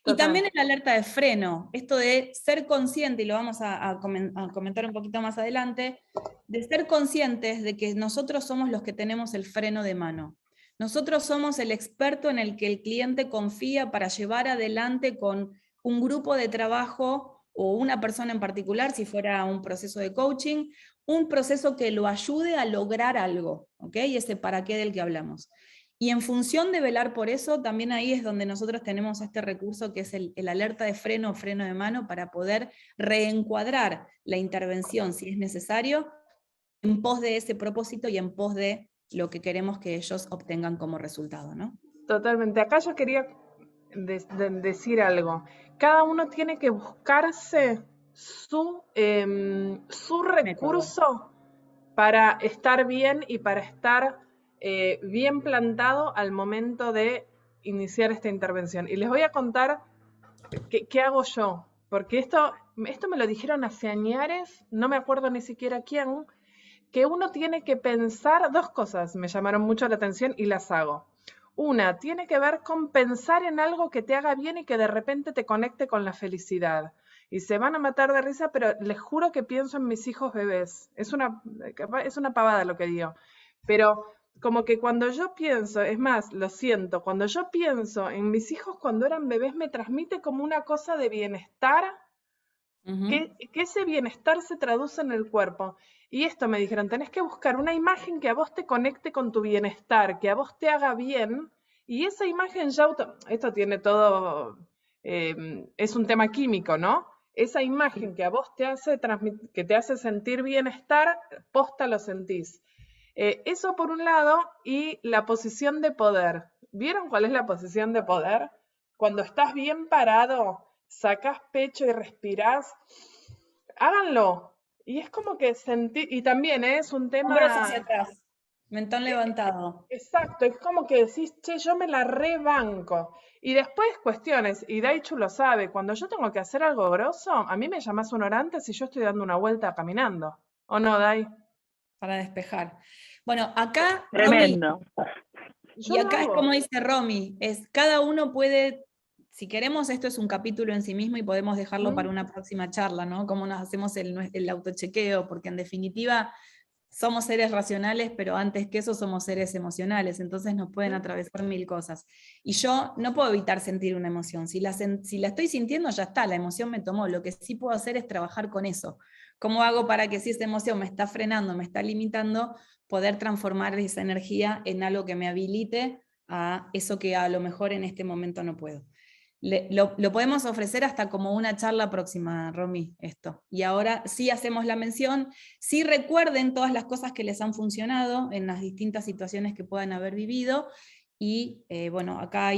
Y también el alerta de freno, esto de ser consciente, y lo vamos a comentar un poquito más adelante, de ser conscientes de que nosotros somos los que tenemos el freno de mano. Nosotros somos el experto en el que el cliente confía para llevar adelante con un grupo de trabajo o una persona en particular, si fuera un proceso de coaching, un proceso que lo ayude a lograr algo, ¿ok? Ese para qué del que hablamos. Y en función de velar por eso, también ahí es donde nosotros tenemos este recurso que es el alerta de freno o freno de mano, para poder reencuadrar la intervención, si es necesario, en pos de ese propósito y en pos de lo que queremos que ellos obtengan como resultado, ¿no? Totalmente. Acá yo quería decir algo. Cada uno tiene que buscarse su recurso para estar bien y para estar bien plantado al momento de iniciar esta intervención. Y les voy a contar qué hago yo, porque esto me lo dijeron hace años, no me acuerdo ni siquiera quién, que uno tiene que pensar dos cosas, me llamaron mucho la atención y las hago. Una, tiene que ver con pensar en algo que te haga bien y que de repente te conecte con la felicidad. Y se van a matar de risa, pero les juro que pienso en mis hijos bebés. Es una pavada lo que digo. Pero como que cuando yo pienso, es más, lo siento, cuando yo pienso en mis hijos cuando eran bebés, me transmite como una cosa de bienestar, que ese bienestar se traduce en el cuerpo. Y esto me dijeron, tenés que buscar una imagen que a vos te conecte con tu bienestar, que a vos te haga bien, y esa imagen ya esto tiene todo, es un tema químico, ¿no? Esa imagen que a vos te hace que te hace sentir bienestar, posta lo sentís. Eso por un lado, y la posición de poder. ¿Vieron cuál es la posición de poder? Cuando estás bien parado, sacás pecho y respirás, háganlo. Y es como que sentir, y también es un tema... Hombros hacia atrás, mentón levantado. Exacto, es como que decís, che, yo me la rebanco. Y después cuestiones, y Daichu lo sabe, cuando yo tengo que hacer algo grosso, a mí me llamás una hora antes y yo estoy dando una vuelta caminando. ¿O no, Dai? Para despejar. Bueno, acá... Tremendo. Romy, y acá es como dice Romy, es cada uno puede... Si queremos, esto es un capítulo en sí mismo y podemos dejarlo para una próxima charla, ¿no? Cómo nos hacemos el autochequeo, porque en definitiva somos seres racionales, pero antes que eso somos seres emocionales, entonces nos pueden atravesar mil cosas. Y yo no puedo evitar sentir una emoción. Si la estoy sintiendo, ya está, la emoción me tomó. Lo que sí puedo hacer es trabajar con eso. ¿Cómo hago para que si esa emoción me está frenando, me está limitando, poder transformar esa energía en algo que me habilite a eso que a lo mejor en este momento no puedo? Lo podemos ofrecer hasta como una charla próxima, Romy, esto. Y ahora sí hacemos la mención, sí recuerden todas las cosas que les han funcionado en las distintas situaciones que puedan haber vivido. Y bueno, acá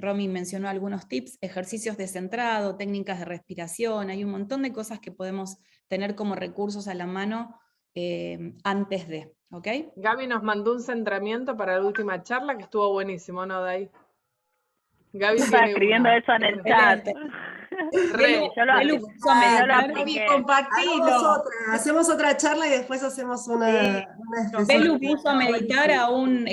Romy mencionó algunos tips, ejercicios de centrado, técnicas de respiración, hay un montón de cosas que podemos tener como recursos a la mano antes de, ¿ok? Gaby nos mandó un centramiento para la última charla que estuvo buenísimo, ¿no, Dai? Gaby Está escribiendo eso en el chat. Compartilo. Hacemos otra charla y después hacemos una Belu puso a meditar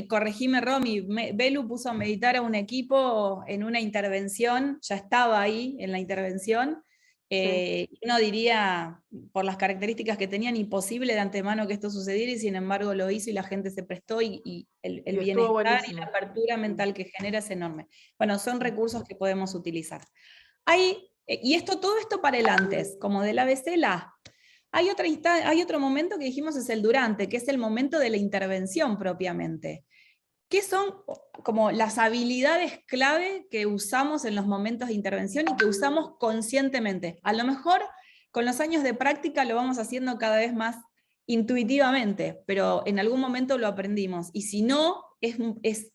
corregime Romy, Belu puso a meditar a un equipo en una intervención, ya estaba ahí en la intervención, uno diría, por las características que tenían, imposible de antemano que esto sucediera, y sin embargo lo hizo y la gente se prestó, y el bienestar y la apertura mental que genera es enorme. Bueno, son recursos que podemos utilizar. Y todo esto para el antes, como del ABC, hay otro momento que dijimos es el durante, que es el momento de la intervención propiamente. ¿qué son como las habilidades clave que usamos en los momentos de intervención y que usamos conscientemente? A lo mejor con los años de práctica lo vamos haciendo cada vez más intuitivamente, pero en algún momento lo aprendimos, y si no, es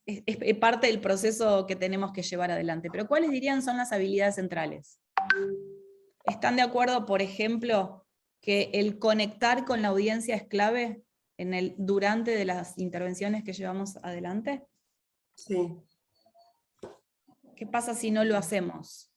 parte del proceso que tenemos que llevar adelante. Pero ¿cuáles dirían son las habilidades centrales? ¿Están de acuerdo, por ejemplo, que el conectar con la audiencia es clave durante de las intervenciones que llevamos adelante? Sí. ¿Qué pasa si no lo hacemos?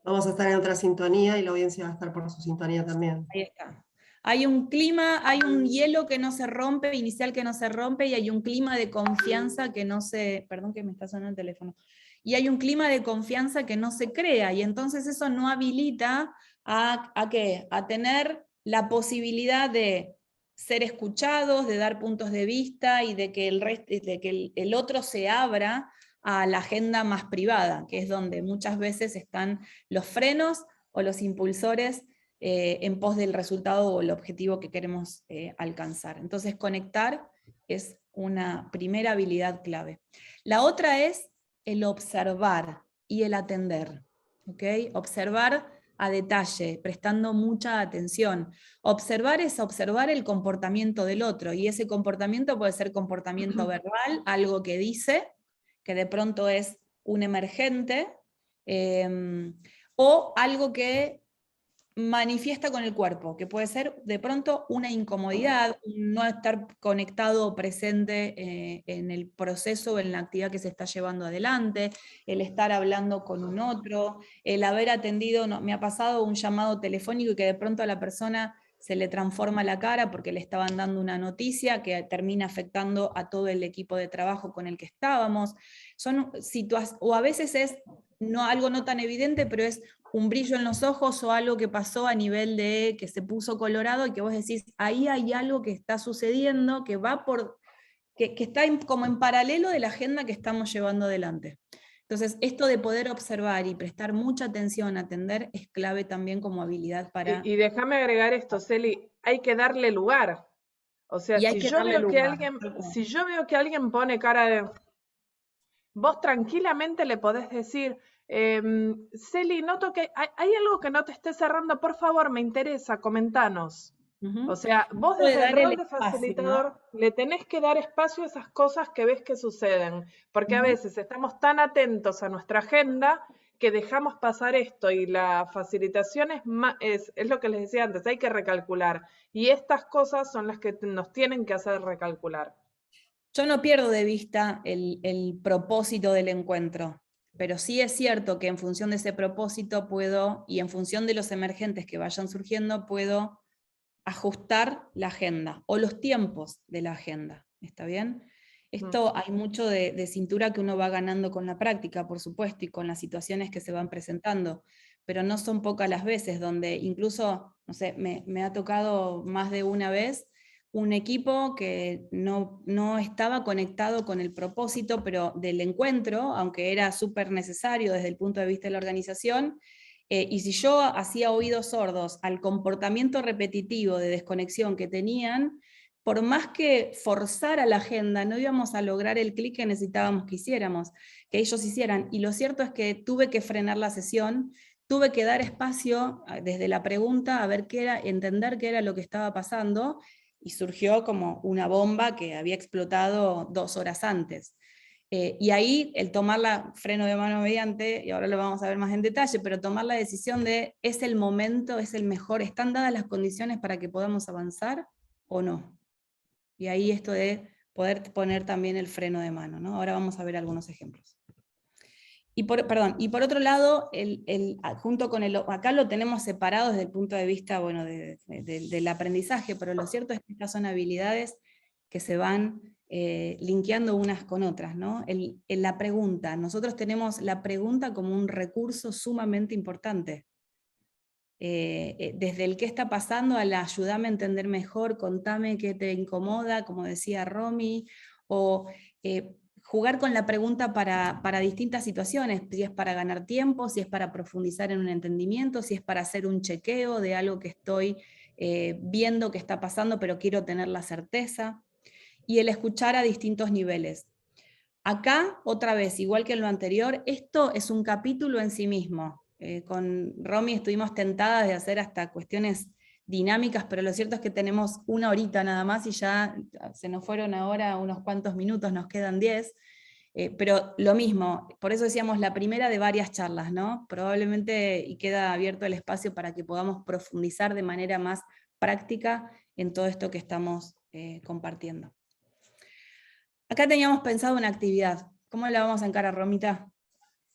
Vamos a estar en otra sintonía y la audiencia va a estar por su sintonía también. Ahí está. Hay un clima, hay un hielo que no se rompe, inicial que no se rompe, y hay un clima de confianza que no se... Perdón que me está sonando el teléfono. Y hay un clima de confianza que no se crea, y entonces eso no habilita ¿a qué? A tener la posibilidad de ser escuchados, de dar puntos de vista, y de que el otro se abra a la agenda más privada, que es donde muchas veces están los frenos o los impulsores en pos del resultado o el objetivo que queremos alcanzar. Entonces conectar es una primera habilidad clave. La otra es el observar y el atender. ¿Okay? Observar a detalle, prestando mucha atención. Observar es observar el comportamiento del otro, y ese comportamiento puede ser comportamiento verbal, algo que dice, que de pronto es un emergente, o algo que manifiesta con el cuerpo, que puede ser de pronto una incomodidad, no estar conectado o presente en el proceso o en la actividad que se está llevando adelante, el estar hablando con un otro, el haber atendido, me ha pasado un llamado telefónico y que de pronto a la persona se le transforma la cara porque le estaban dando una noticia que termina afectando a todo el equipo de trabajo con el que estábamos. Son situaciones, o a veces es algo no tan evidente, pero es un brillo en los ojos o algo que pasó a nivel de que se puso colorado y que vos decís, ahí hay algo que está sucediendo, que va que está como en paralelo de la agenda que estamos llevando adelante. Entonces, esto de poder observar y prestar mucha atención, atender, es clave también como habilidad para... Y déjame agregar esto, Celi, hay que darle lugar. O sea, si yo veo que alguien pone cara de... Vos tranquilamente le podés decir, Celi, noto que hay algo que no te esté cerrando, por favor, me interesa, comentanos. O sea, vos desde el rol de facilitador le tenés que dar espacio a esas cosas que ves que suceden, porque a veces estamos tan atentos a nuestra agenda que dejamos pasar esto, y la facilitación es lo que les decía antes, hay que recalcular, y estas cosas son las que nos tienen que hacer recalcular. Yo no pierdo de vista el propósito del encuentro, pero sí es cierto que en función de ese propósito puedo, y en función de los emergentes que vayan surgiendo, puedo ajustar la agenda o los tiempos de la agenda. ¿Está bien? Esto hay mucho de cintura que uno va ganando con la práctica, por supuesto, y con las situaciones que se van presentando, pero no son pocas las veces donde incluso, no sé, me ha tocado más de una vez un equipo que no estaba conectado con el propósito pero del encuentro, aunque era súper necesario desde el punto de vista de la organización, y si yo hacía oídos sordos al comportamiento repetitivo de desconexión que tenían, por más que forzara la agenda, no íbamos a lograr el clic que necesitábamos que ellos hicieran. Y lo cierto es que tuve que frenar la sesión, tuve que dar espacio desde la pregunta a ver entender qué era lo que estaba pasando, y surgió como una bomba que había explotado 2 horas antes. Y ahí el tomar freno de mano mediante, y ahora lo vamos a ver más en detalle, pero tomar la decisión de, ¿es el momento, es el mejor, están dadas las condiciones para que podamos avanzar o no? Y ahí esto de poder poner también el freno de mano, ¿no? Ahora vamos a ver algunos ejemplos. Y por otro lado, junto con acá lo tenemos separado desde el punto de vista, bueno, del aprendizaje, pero lo cierto es que estas son habilidades que se van linkeando unas con otras, ¿no? La pregunta, nosotros tenemos la pregunta como un recurso sumamente importante. Desde el qué está pasando al ayúdame a entender mejor, contame qué te incomoda, como decía Romy, o jugar con la pregunta para distintas situaciones, si es para ganar tiempo, si es para profundizar en un entendimiento, si es para hacer un chequeo de algo que estoy viendo que está pasando, pero quiero tener la certeza. y el escuchar a distintos niveles. Acá, otra vez, igual que en lo anterior, esto es un capítulo en sí mismo. Con Romy estuvimos tentadas de hacer hasta cuestiones dinámicas, pero lo cierto es que tenemos una horita nada más y ya se nos fueron ahora unos cuantos minutos, nos quedan 10. Pero lo mismo, por eso decíamos la primera de varias charlas, ¿no? Probablemente y queda abierto el espacio para que podamos profundizar de manera más práctica en todo esto que estamos compartiendo. Acá teníamos pensado una actividad. ¿Cómo la vamos a encarar, Romita?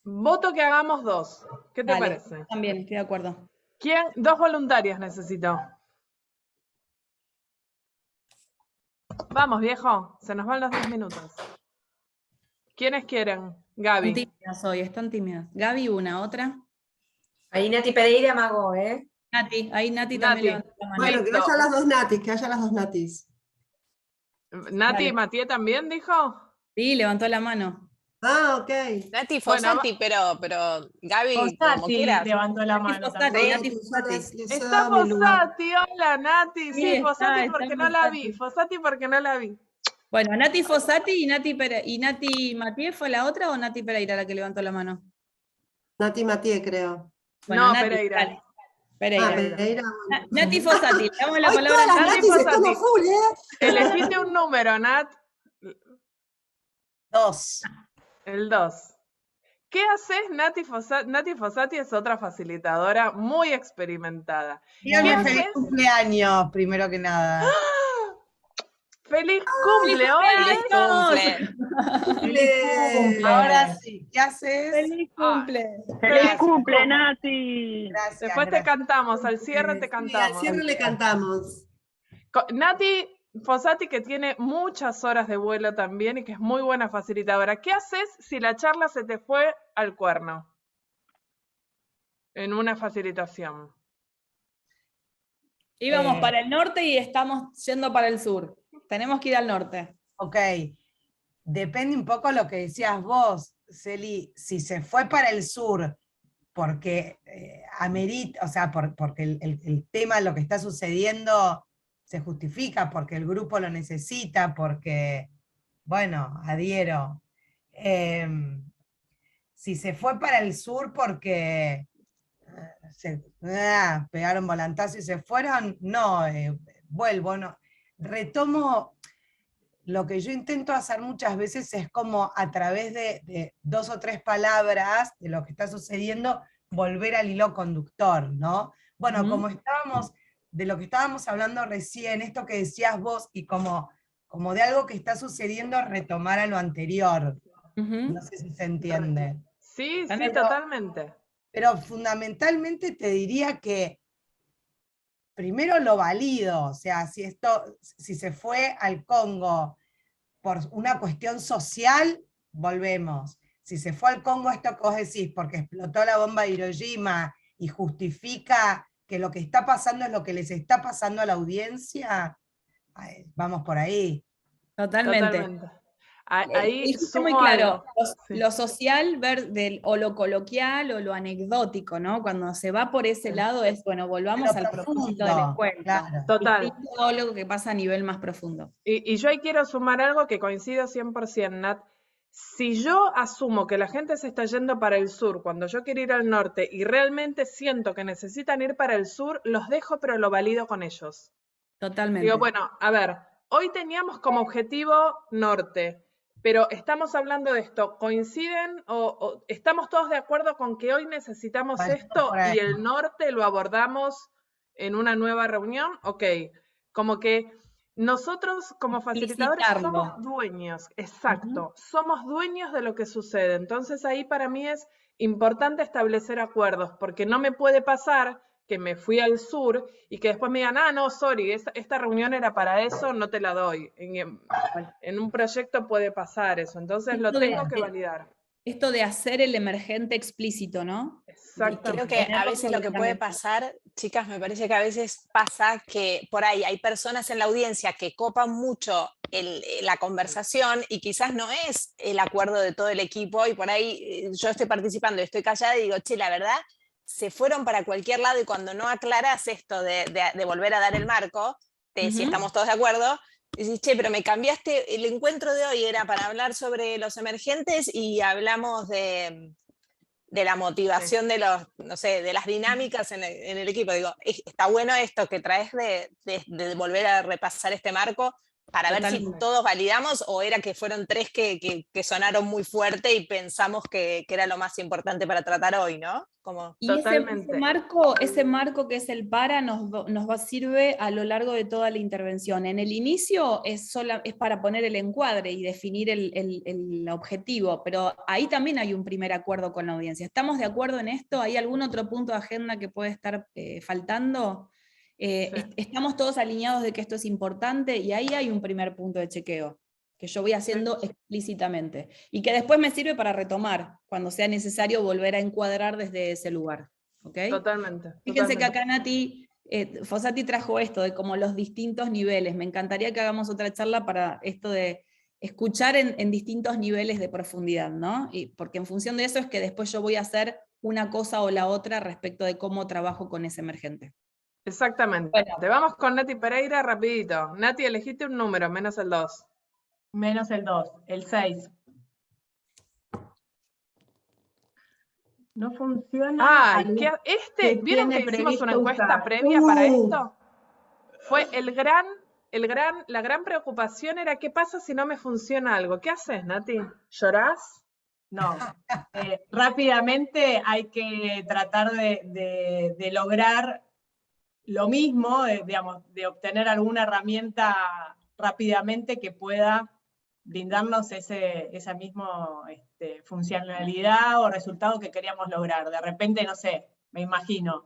Voto que hagamos 2. ¿Qué te Dale, parece? también, estoy de acuerdo. ¿Quién? 2 voluntarias necesito. Vamos, viejo. Se nos van los 10 minutos. ¿Quiénes quieren? Gaby. Están tímidas hoy, están tímidas. Gaby, una, otra. Ahí Nati Pereira mago, ¿eh? Nati, ahí Nati Nati. también levantó la mano. Bueno, que Listo. vayan las dos Natis, que haya las dos Natis. ¿Nati Dale. y Matías también dijo? Sí, levantó la mano. Ah, ok. Nati Bueno, Fossati, pero Gaby, como Fossati quieras. levantó la mano Fossati, también. Nati Fossati. Les Está cedo mi lugar. Fossati, hola Nati. Sí, Sí, Fossati está porque no la vi. Fossati. Fossati porque no la vi. Bueno, Nati Fossati y Nati Matié, ¿fue la otra o Nati Pereira la que levantó la mano? Nati Matías, creo. Bueno, No, Nati, Pereira. dale. Pereira. Ah, Pereira. Nati Fossati, le damos la Hoy palabra todas a las Nati. Natis están a Fossati. full, ¿eh? Elegiste un número, Nat. 2. El 2. ¿Qué haces, Nati Fossati? Nati Fossati es otra facilitadora muy experimentada. Díganme ¿Qué feliz haces? cumpleaños, primero que nada. ¡Feliz cumple! Hoy Feliz es cumple. Ahora sí, ¿qué haces? ¡Feliz cumple! ¡Feliz Feliz cumple, cumple. Nati! Gracias. Después te gracias. cantamos, al cierre te Sí, cantamos. al cierre le cantamos. Nati Fossati, que tiene muchas horas de vuelo también y que es muy buena facilitadora. ¿Qué haces si la charla se te fue al cuerno? En una facilitación. Íbamos para el norte y estamos yendo para el sur. Tenemos que ir al norte. Ok. Depende un poco lo que decías vos, Celi, si se fue para el sur porque amerita, o sea, porque el tema, lo que está sucediendo, se justifica, porque el grupo lo necesita, porque, bueno, adhiero. Si se fue para el sur porque pegaron volantazo y se fueron, no, vuelvo, no. Retomo, lo que yo intento hacer muchas veces es como a través de 2 o 3 palabras de lo que está sucediendo, volver al hilo conductor, ¿no? Bueno, como estábamos, de lo que estábamos hablando recién, esto que decías vos, y como de algo que está sucediendo, retomar a lo anterior. No sé si se entiende. Sí, sí, Pero- totalmente. Pero fundamentalmente te diría que primero lo valido, o sea, si se fue al Congo por una cuestión social, volvemos. Si se fue al Congo, esto que vos decís, porque explotó la bomba de Hiroshima y justifica que lo que está pasando es lo que les está pasando a la audiencia, vamos por ahí. Totalmente. Totalmente. Ahí Dijiste muy sumo claro, algo. Sí. lo social o lo coloquial o lo anecdótico, ¿no? Cuando se va por ese lado es, bueno, volvamos Lo al propósito del profundo, encuentro. claro. Total. Distinto a todo lo que pasa a nivel más profundo. Y yo ahí quiero sumar algo que coincido 100%, Nat. Si yo asumo que la gente se está yendo para el sur cuando yo quiero ir al norte y realmente siento que necesitan ir para el sur, los dejo, pero lo valido con ellos. Totalmente. Digo, bueno, a ver, hoy teníamos como objetivo norte, pero estamos hablando de esto. ¿Coinciden o estamos todos de acuerdo con que hoy necesitamos Vale, esto por ahí. y el norte lo abordamos en una nueva reunión? Ok, como que nosotros como facilitadores Explicitarlo. somos dueños, exacto, somos dueños de lo que sucede. Entonces ahí para mí es importante establecer acuerdos, porque no me puede pasar que me fui al sur y que después me digan, ah, no, sorry, esta reunión era para eso, no te la doy. En un proyecto puede pasar eso, entonces lo Esto tengo de- que validar. Esto de hacer el emergente explícito, ¿no? Exacto. Creo que a veces lo que puede pasar, chicas, me parece que a veces pasa que por ahí hay personas en la audiencia que copan mucho la conversación y quizás no es el acuerdo de todo el equipo y por ahí yo estoy participando y estoy callada y digo, che, la verdad, se fueron para cualquier lado y cuando no aclaras esto de volver a dar el marco, si estamos todos de acuerdo, Y decís, che, pero me cambiaste, el encuentro de hoy era para hablar sobre los emergentes y hablamos de la motivación de los, no sé, de las dinámicas en el equipo. Digo, está bueno esto que traes de volver a repasar este marco para ver si Totalmente. todos validamos, o era que fueron tres que sonaron muy fuerte y pensamos que era lo más importante para tratar hoy, ¿no? Como... Y ese Totalmente. marco que es el para sirve a lo largo de toda la intervención. En el inicio es para poner el encuadre y definir el objetivo, pero ahí también hay un primer acuerdo con la audiencia. ¿Estamos de acuerdo en esto? ¿Hay algún otro punto de agenda que puede estar faltando? Sí. Estamos todos alineados de que esto es importante, y ahí hay un primer punto de chequeo que yo voy haciendo explícitamente, y que después me sirve para retomar cuando sea necesario volver a encuadrar desde ese lugar. ¿Okay? Totalmente. Fíjense que totalmente. acá Nati Fossati trajo esto de como los distintos niveles. Me encantaría que hagamos otra charla para esto de escuchar en distintos niveles de profundidad, ¿no? Porque en función de eso es que después yo voy a hacer una cosa o la otra respecto de cómo trabajo con ese emergente. Exactamente. Bueno. Vamos con Nati Pereira rapidito. Nati, elegiste un número, menos el 2. Menos el 2, el 6. No funciona. Ay, ¿vieron que hicimos una encuesta previa para para esto? Fue la gran preocupación era qué pasa si no me funciona algo. ¿Qué haces, Nati? ¿Llorás? No. Rápidamente hay que tratar de lograr lo mismo, digamos, de obtener alguna herramienta rápidamente que pueda brindarnos esa misma funcionalidad o resultado que queríamos lograr. De repente, no sé, me imagino,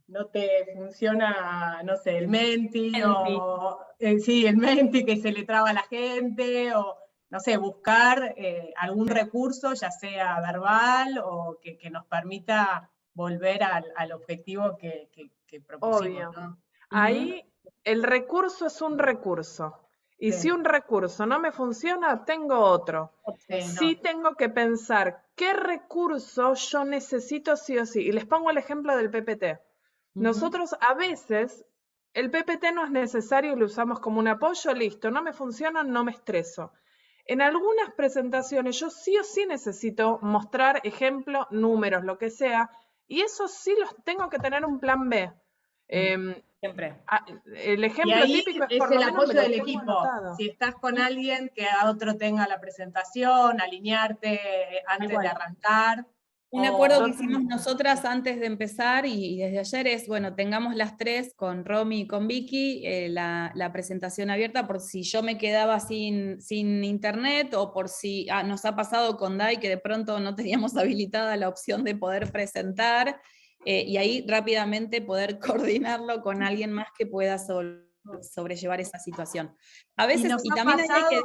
no te funciona, no sé, el Menti, o sí, el Menti que se le traba a la gente, o no sé, buscar algún recurso, ya sea verbal o que nos permita volver al objetivo que propusimos. Obvio. ¿No? Ahí el recurso es un recurso. Y Sí. si un recurso no me funciona, tengo otro. Sí tengo que pensar qué recurso yo necesito sí o sí. Y les pongo el ejemplo del PPT. Nosotros a veces el PPT no es necesario y lo usamos como un apoyo, listo, no me funciona, no me estreso. En algunas presentaciones yo sí o sí necesito mostrar ejemplos, números, lo que sea, y eso sí los tengo que tener un plan B. Siempre. El ejemplo y ahí típico es es por lo el menos apoyo me lo del tengo equipo. anotado. Si estás con alguien, que otro tenga la presentación, alinearte antes de arrancar. Un acuerdo que hicimos nosotras antes de empezar y desde ayer es, bueno, tengamos las tres, con Romy y con Vicky, la presentación abierta por si yo me quedaba sin internet, o por si nos ha pasado con Dai que de pronto no teníamos habilitada la opción de poder presentar, y ahí rápidamente poder coordinarlo con alguien más que pueda sobrellevar esa situación. A veces, y también hay que...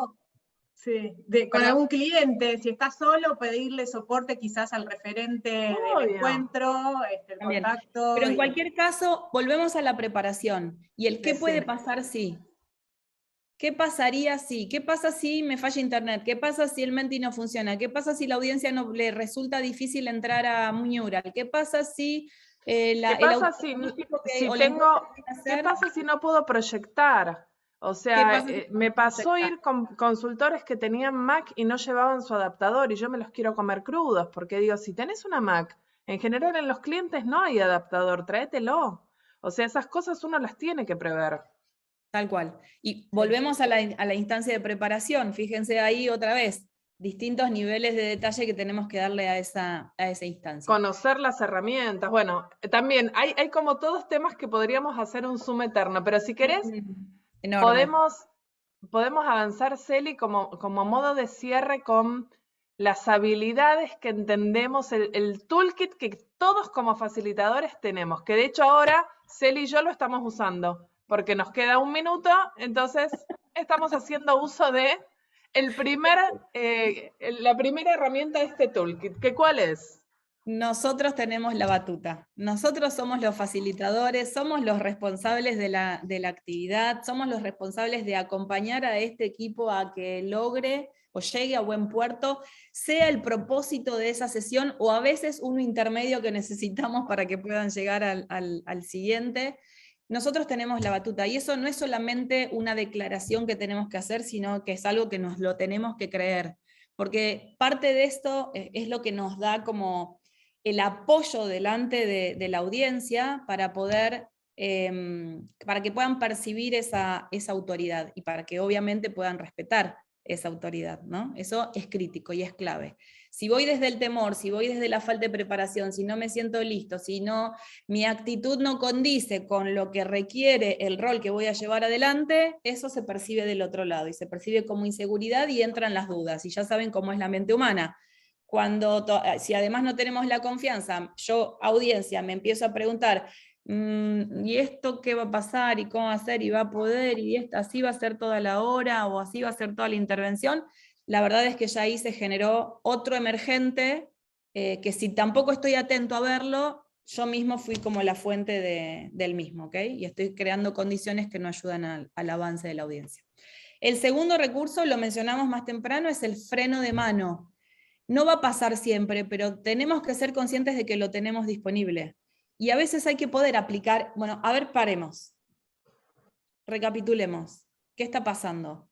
Sí, con algún cliente, si estás solo, pedirle soporte quizás al referente del encuentro, el contacto. Pero en cualquier caso, volvemos a la preparación. ¿Y el qué puede pasar si? ¿Qué pasaría si? ¿Qué pasa si me falla internet? ¿Qué pasa si el Menti no funciona? ¿Qué pasa si la audiencia no le resulta difícil entrar a Mural? ¿Qué pasa si ¿Qué pasa si no puedo proyectar? O sea, me pasó ir con consultores que tenían Mac y no llevaban su adaptador y yo me los quiero comer crudos, porque digo, si tenés una Mac, en general en los clientes no hay adaptador, tráetelo. O sea, esas cosas uno las tiene que prever. Tal cual. Y volvemos a la instancia de preparación. Fíjense ahí otra vez, distintos niveles de detalle que tenemos que darle a esa instancia. Conocer las herramientas. Bueno, también hay como todos temas que podríamos hacer un Zoom eterno, pero si querés... Podemos avanzar, Celi, como modo de cierre con las habilidades que entendemos, el toolkit que todos como facilitadores tenemos, que de hecho ahora Celi y yo lo estamos usando, porque nos queda 1 minuto, entonces estamos haciendo uso de la primera herramienta de este toolkit, ¿que cuál es? Nosotros tenemos la batuta, nosotros somos los facilitadores, somos los responsables de la actividad, somos los responsables de acompañar a este equipo a que logre o llegue a buen puerto, sea el propósito de esa sesión o a veces un intermedio que necesitamos para que puedan llegar al siguiente. nosotros tenemos la batuta, y eso no es solamente una declaración que tenemos que hacer, sino que es algo que nos lo tenemos que creer, porque parte de esto es lo que nos da como el apoyo delante de la audiencia para poder, para que puedan percibir esa autoridad, y para que obviamente puedan respetar esa autoridad, ¿no? Eso es crítico y es clave. Si voy desde el temor, si voy desde la falta de preparación, si no me siento listo, si no, mi actitud no condice con lo que requiere el rol que voy a llevar adelante, eso se percibe del otro lado, y se percibe como inseguridad y entran las dudas, y ya saben cómo es la mente humana. Si además no tenemos la confianza, yo, audiencia, me empiezo a preguntar, ¿y esto qué va a pasar? ¿Y cómo va a ser? ¿Y va a poder? ¿Y así va a ser toda la hora? ¿O así va a ser toda la intervención? La verdad es que ya ahí se generó otro emergente, que si tampoco estoy atento a verlo, yo mismo fui como la fuente del mismo, ¿ok? Y estoy creando condiciones que no ayudan al avance de la audiencia. El segundo recurso, lo mencionamos más temprano, es el freno de mano. No va a pasar siempre, pero tenemos que ser conscientes de que lo tenemos disponible. Y a veces hay que poder aplicar, bueno, a ver, paremos. Recapitulemos. ¿Qué está pasando?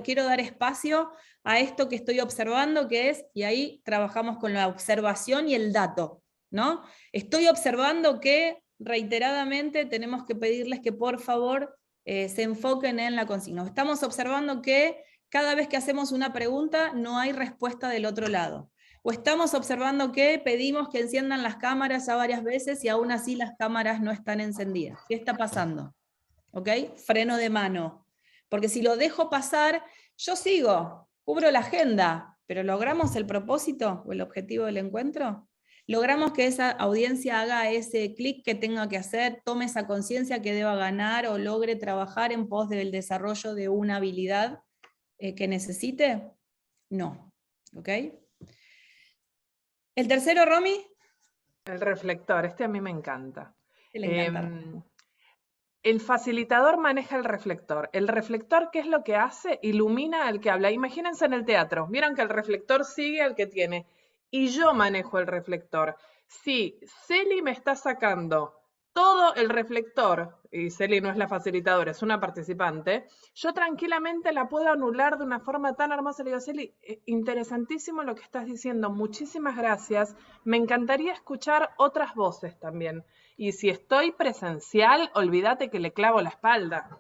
Quiero dar espacio a esto que estoy observando, que es, y ahí trabajamos con la observación y el dato, ¿no? Estoy observando que reiteradamente tenemos que pedirles que por favor se enfoquen en la consigna. Estamos observando que cada vez que hacemos una pregunta no hay respuesta del otro lado. O estamos observando que pedimos que enciendan las cámaras ya varias veces y aún así las cámaras no están encendidas. ¿Qué está pasando? ¿Ok? Freno de mano. Porque si lo dejo pasar, yo sigo, cubro la agenda, pero ¿logramos el propósito o el objetivo del encuentro? ¿Logramos que esa audiencia haga ese clic que tenga que hacer, tome esa conciencia que deba ganar o logre trabajar en pos del desarrollo de una habilidad que necesite? No. ¿Ok? ¿El tercero, Romy? El reflector, este a mí me encanta. Le encanta. El facilitador maneja el reflector. El reflector, ¿qué es lo que hace? Ilumina al que habla. Imagínense en el teatro. Vieron que el reflector sigue al que tiene. Y yo manejo el reflector. Si Celi me está sacando todo el reflector, y Celi no es la facilitadora, es una participante, yo tranquilamente la puedo anular de una forma tan hermosa. Le digo, Celi, interesantísimo lo que estás diciendo, muchísimas gracias. Me encantaría escuchar otras voces también. Y si estoy presencial, olvídate que le clavo la espalda.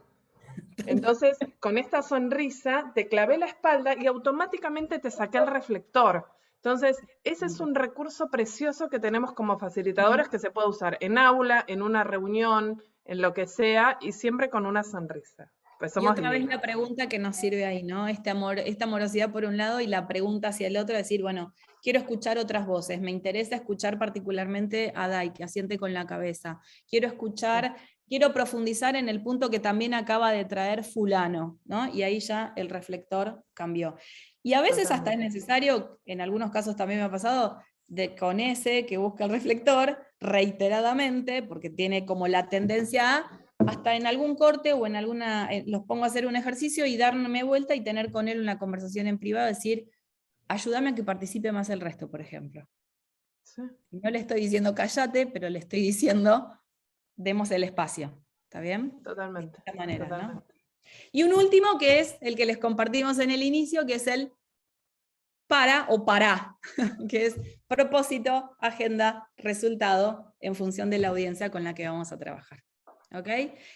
Entonces, con esta sonrisa, te clavé la espalda y automáticamente te saqué el reflector. Entonces, ese es un recurso precioso que tenemos como facilitadores que se puede usar en aula, en una reunión, en lo que sea, y siempre con una sonrisa. Pues y otra vez la pregunta que nos sirve ahí, ¿no? Esta amorosidad por un lado y la pregunta hacia el otro, decir, bueno, quiero escuchar otras voces, me interesa escuchar particularmente a Dai, que asiente con la cabeza. Quiero profundizar en el punto que también acaba de traer fulano, ¿no? Y ahí ya el reflector cambió. Y a veces hasta es necesario, en algunos casos también me ha pasado, con ese que busca el reflector reiteradamente, porque tiene como la tendencia a, hasta en algún corte o en alguna, los pongo a hacer un ejercicio y darme vuelta y tener con él una conversación en privado, decir, ayúdame a que participe más el resto, por ejemplo. Sí. No le estoy diciendo cállate, pero le estoy diciendo, demos el espacio. ¿Está bien? Totalmente. De esta manera, totalmente. ¿no? Y un último que es el que les compartimos en el inicio, que es el para, que es propósito, agenda, resultado, en función de la audiencia con la que vamos a trabajar. ¿Ok?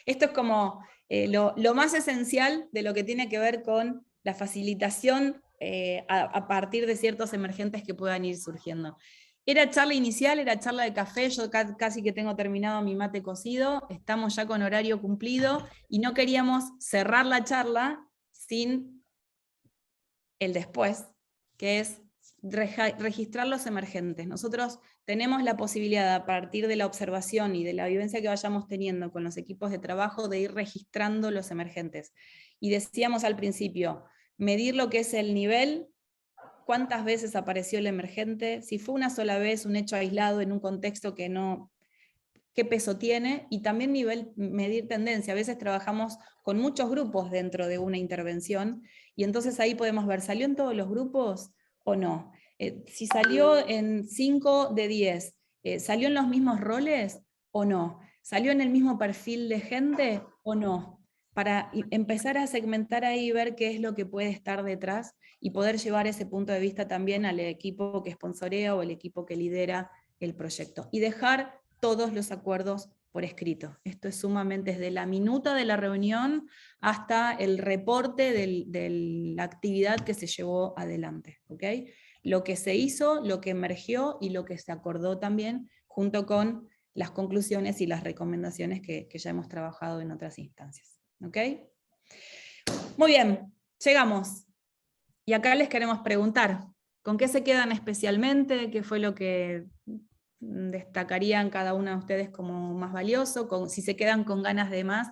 Esto es como lo más esencial de lo que tiene que ver con la facilitación a partir de ciertos emergentes que puedan ir surgiendo. Era charla inicial, era charla de café, yo casi que tengo terminado mi mate cocido, estamos ya con horario cumplido y no queríamos cerrar la charla sin el después, que es registrar los emergentes. Nosotros tenemos la posibilidad, a partir de la observación y de la vivencia que vayamos teniendo con los equipos de trabajo, de ir registrando los emergentes. Y decíamos al principio, medir lo que es el nivel, cuántas veces apareció el emergente, si fue una sola vez, un hecho aislado en un contexto que no, qué peso tiene, y también medir tendencia. A veces trabajamos con muchos grupos dentro de una intervención, y entonces ahí podemos ver, ¿salió en todos los grupos o no? Si salió en 5 de 10, ¿salió en los mismos roles o no? ¿Salió en el mismo perfil de gente o no? Para empezar a segmentar ahí y ver qué es lo que puede estar detrás y poder llevar ese punto de vista también al equipo que sponsorea o el equipo que lidera el proyecto. Y dejar todos los acuerdos por escrito. Esto es sumamente, desde la minuta de la reunión hasta el reporte de la actividad que se llevó adelante. ¿Okay? Lo que se hizo, lo que emergió y lo que se acordó también, junto con las conclusiones y las recomendaciones que ya hemos trabajado en otras instancias. ¿Ok? Muy bien, llegamos. Y acá les queremos preguntar, ¿con qué se quedan especialmente? ¿Qué fue lo que destacarían cada uno de ustedes como más valioso? Si se quedan con ganas de más,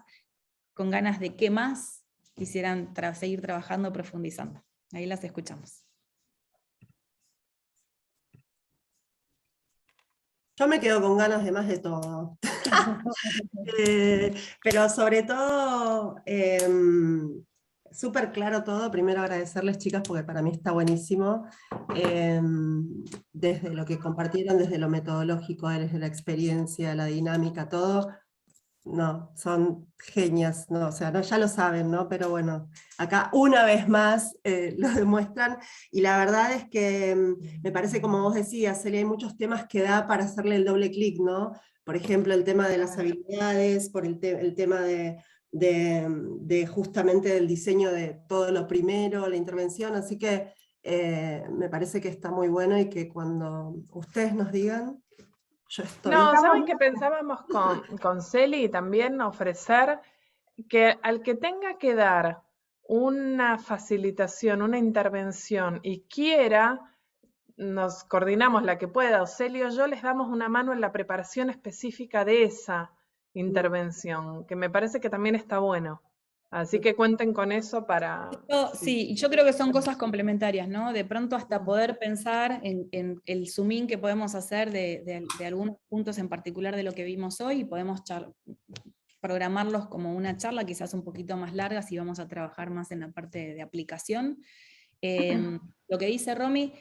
con ganas de qué más quisieran seguir trabajando, profundizando. Ahí las escuchamos. Yo me quedo con ganas de más de todo. Pero sobre todo, súper claro todo. Primero agradecerles, chicas, porque para mí está buenísimo. Desde lo que compartieron, desde lo metodológico, desde la experiencia, la dinámica, todo. No, son genias, no, o sea, no, ya lo saben, ¿no? Pero bueno, acá una vez más lo demuestran, y la verdad es que me parece, como vos decías, Celia, hay muchos temas que da para hacerle el doble clic, ¿no? Por ejemplo, el tema de las habilidades, por el tema de justamente del diseño de todo lo primero, la intervención, así que me parece que está muy bueno y que cuando ustedes nos digan, yo estoy. No, ¿saben qué pensábamos con Celi? También ofrecer que al que tenga que dar una facilitación, una intervención y quiera, nos coordinamos la que pueda, o Celi o yo, les damos una mano en la preparación específica de esa intervención, que me parece que también está bueno. Así que cuenten con eso para... Sí, yo creo que son cosas complementarias, ¿no? De pronto hasta poder pensar en el zoom in que podemos hacer de algunos puntos en particular de lo que vimos hoy, y podemos programarlos como una charla quizás un poquito más larga si vamos a trabajar más en la parte de aplicación. Lo que dice Romy,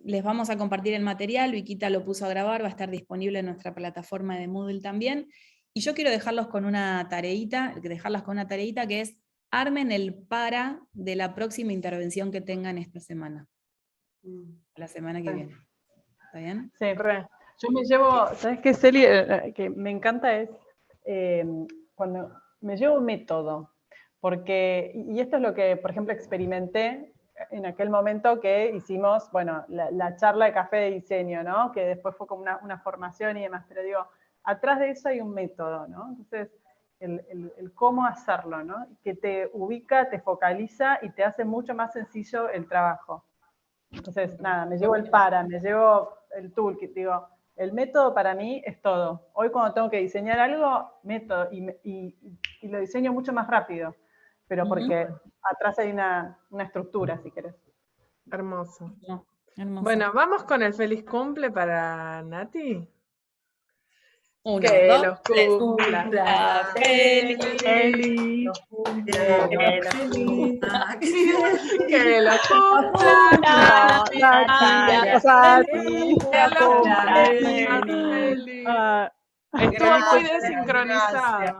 les vamos a compartir el material, Viquita lo puso a grabar, va a estar disponible en nuestra plataforma de Moodle también. Y yo quiero dejarlas con una tareita que es: armen el para de la próxima intervención que tengan esta semana. La semana que viene. ¿Está bien? Sí, yo me llevo, ¿sabes qué, Celi? Que me encanta es cuando me llevo método, porque, y esto es lo que, por ejemplo, experimenté en aquel momento que hicimos, bueno, la charla de café de diseño, ¿no? Que después fue como una formación y demás, pero digo, atrás de eso hay un método, ¿no? Entonces, el cómo hacerlo, ¿no? Que te ubica, te focaliza y te hace mucho más sencillo el trabajo. Entonces, nada, me llevo me llevo el toolkit, digo, el método para mí es todo. Hoy cuando tengo que diseñar algo, método, y lo diseño mucho más rápido, pero porque atrás hay una estructura, si querés. Hermoso. Hermoso. Bueno, vamos con el feliz cumple para Nati. 1, Que 2, los 3. cumpla feliz. Que los cumpla Estuvo muy desincronizado.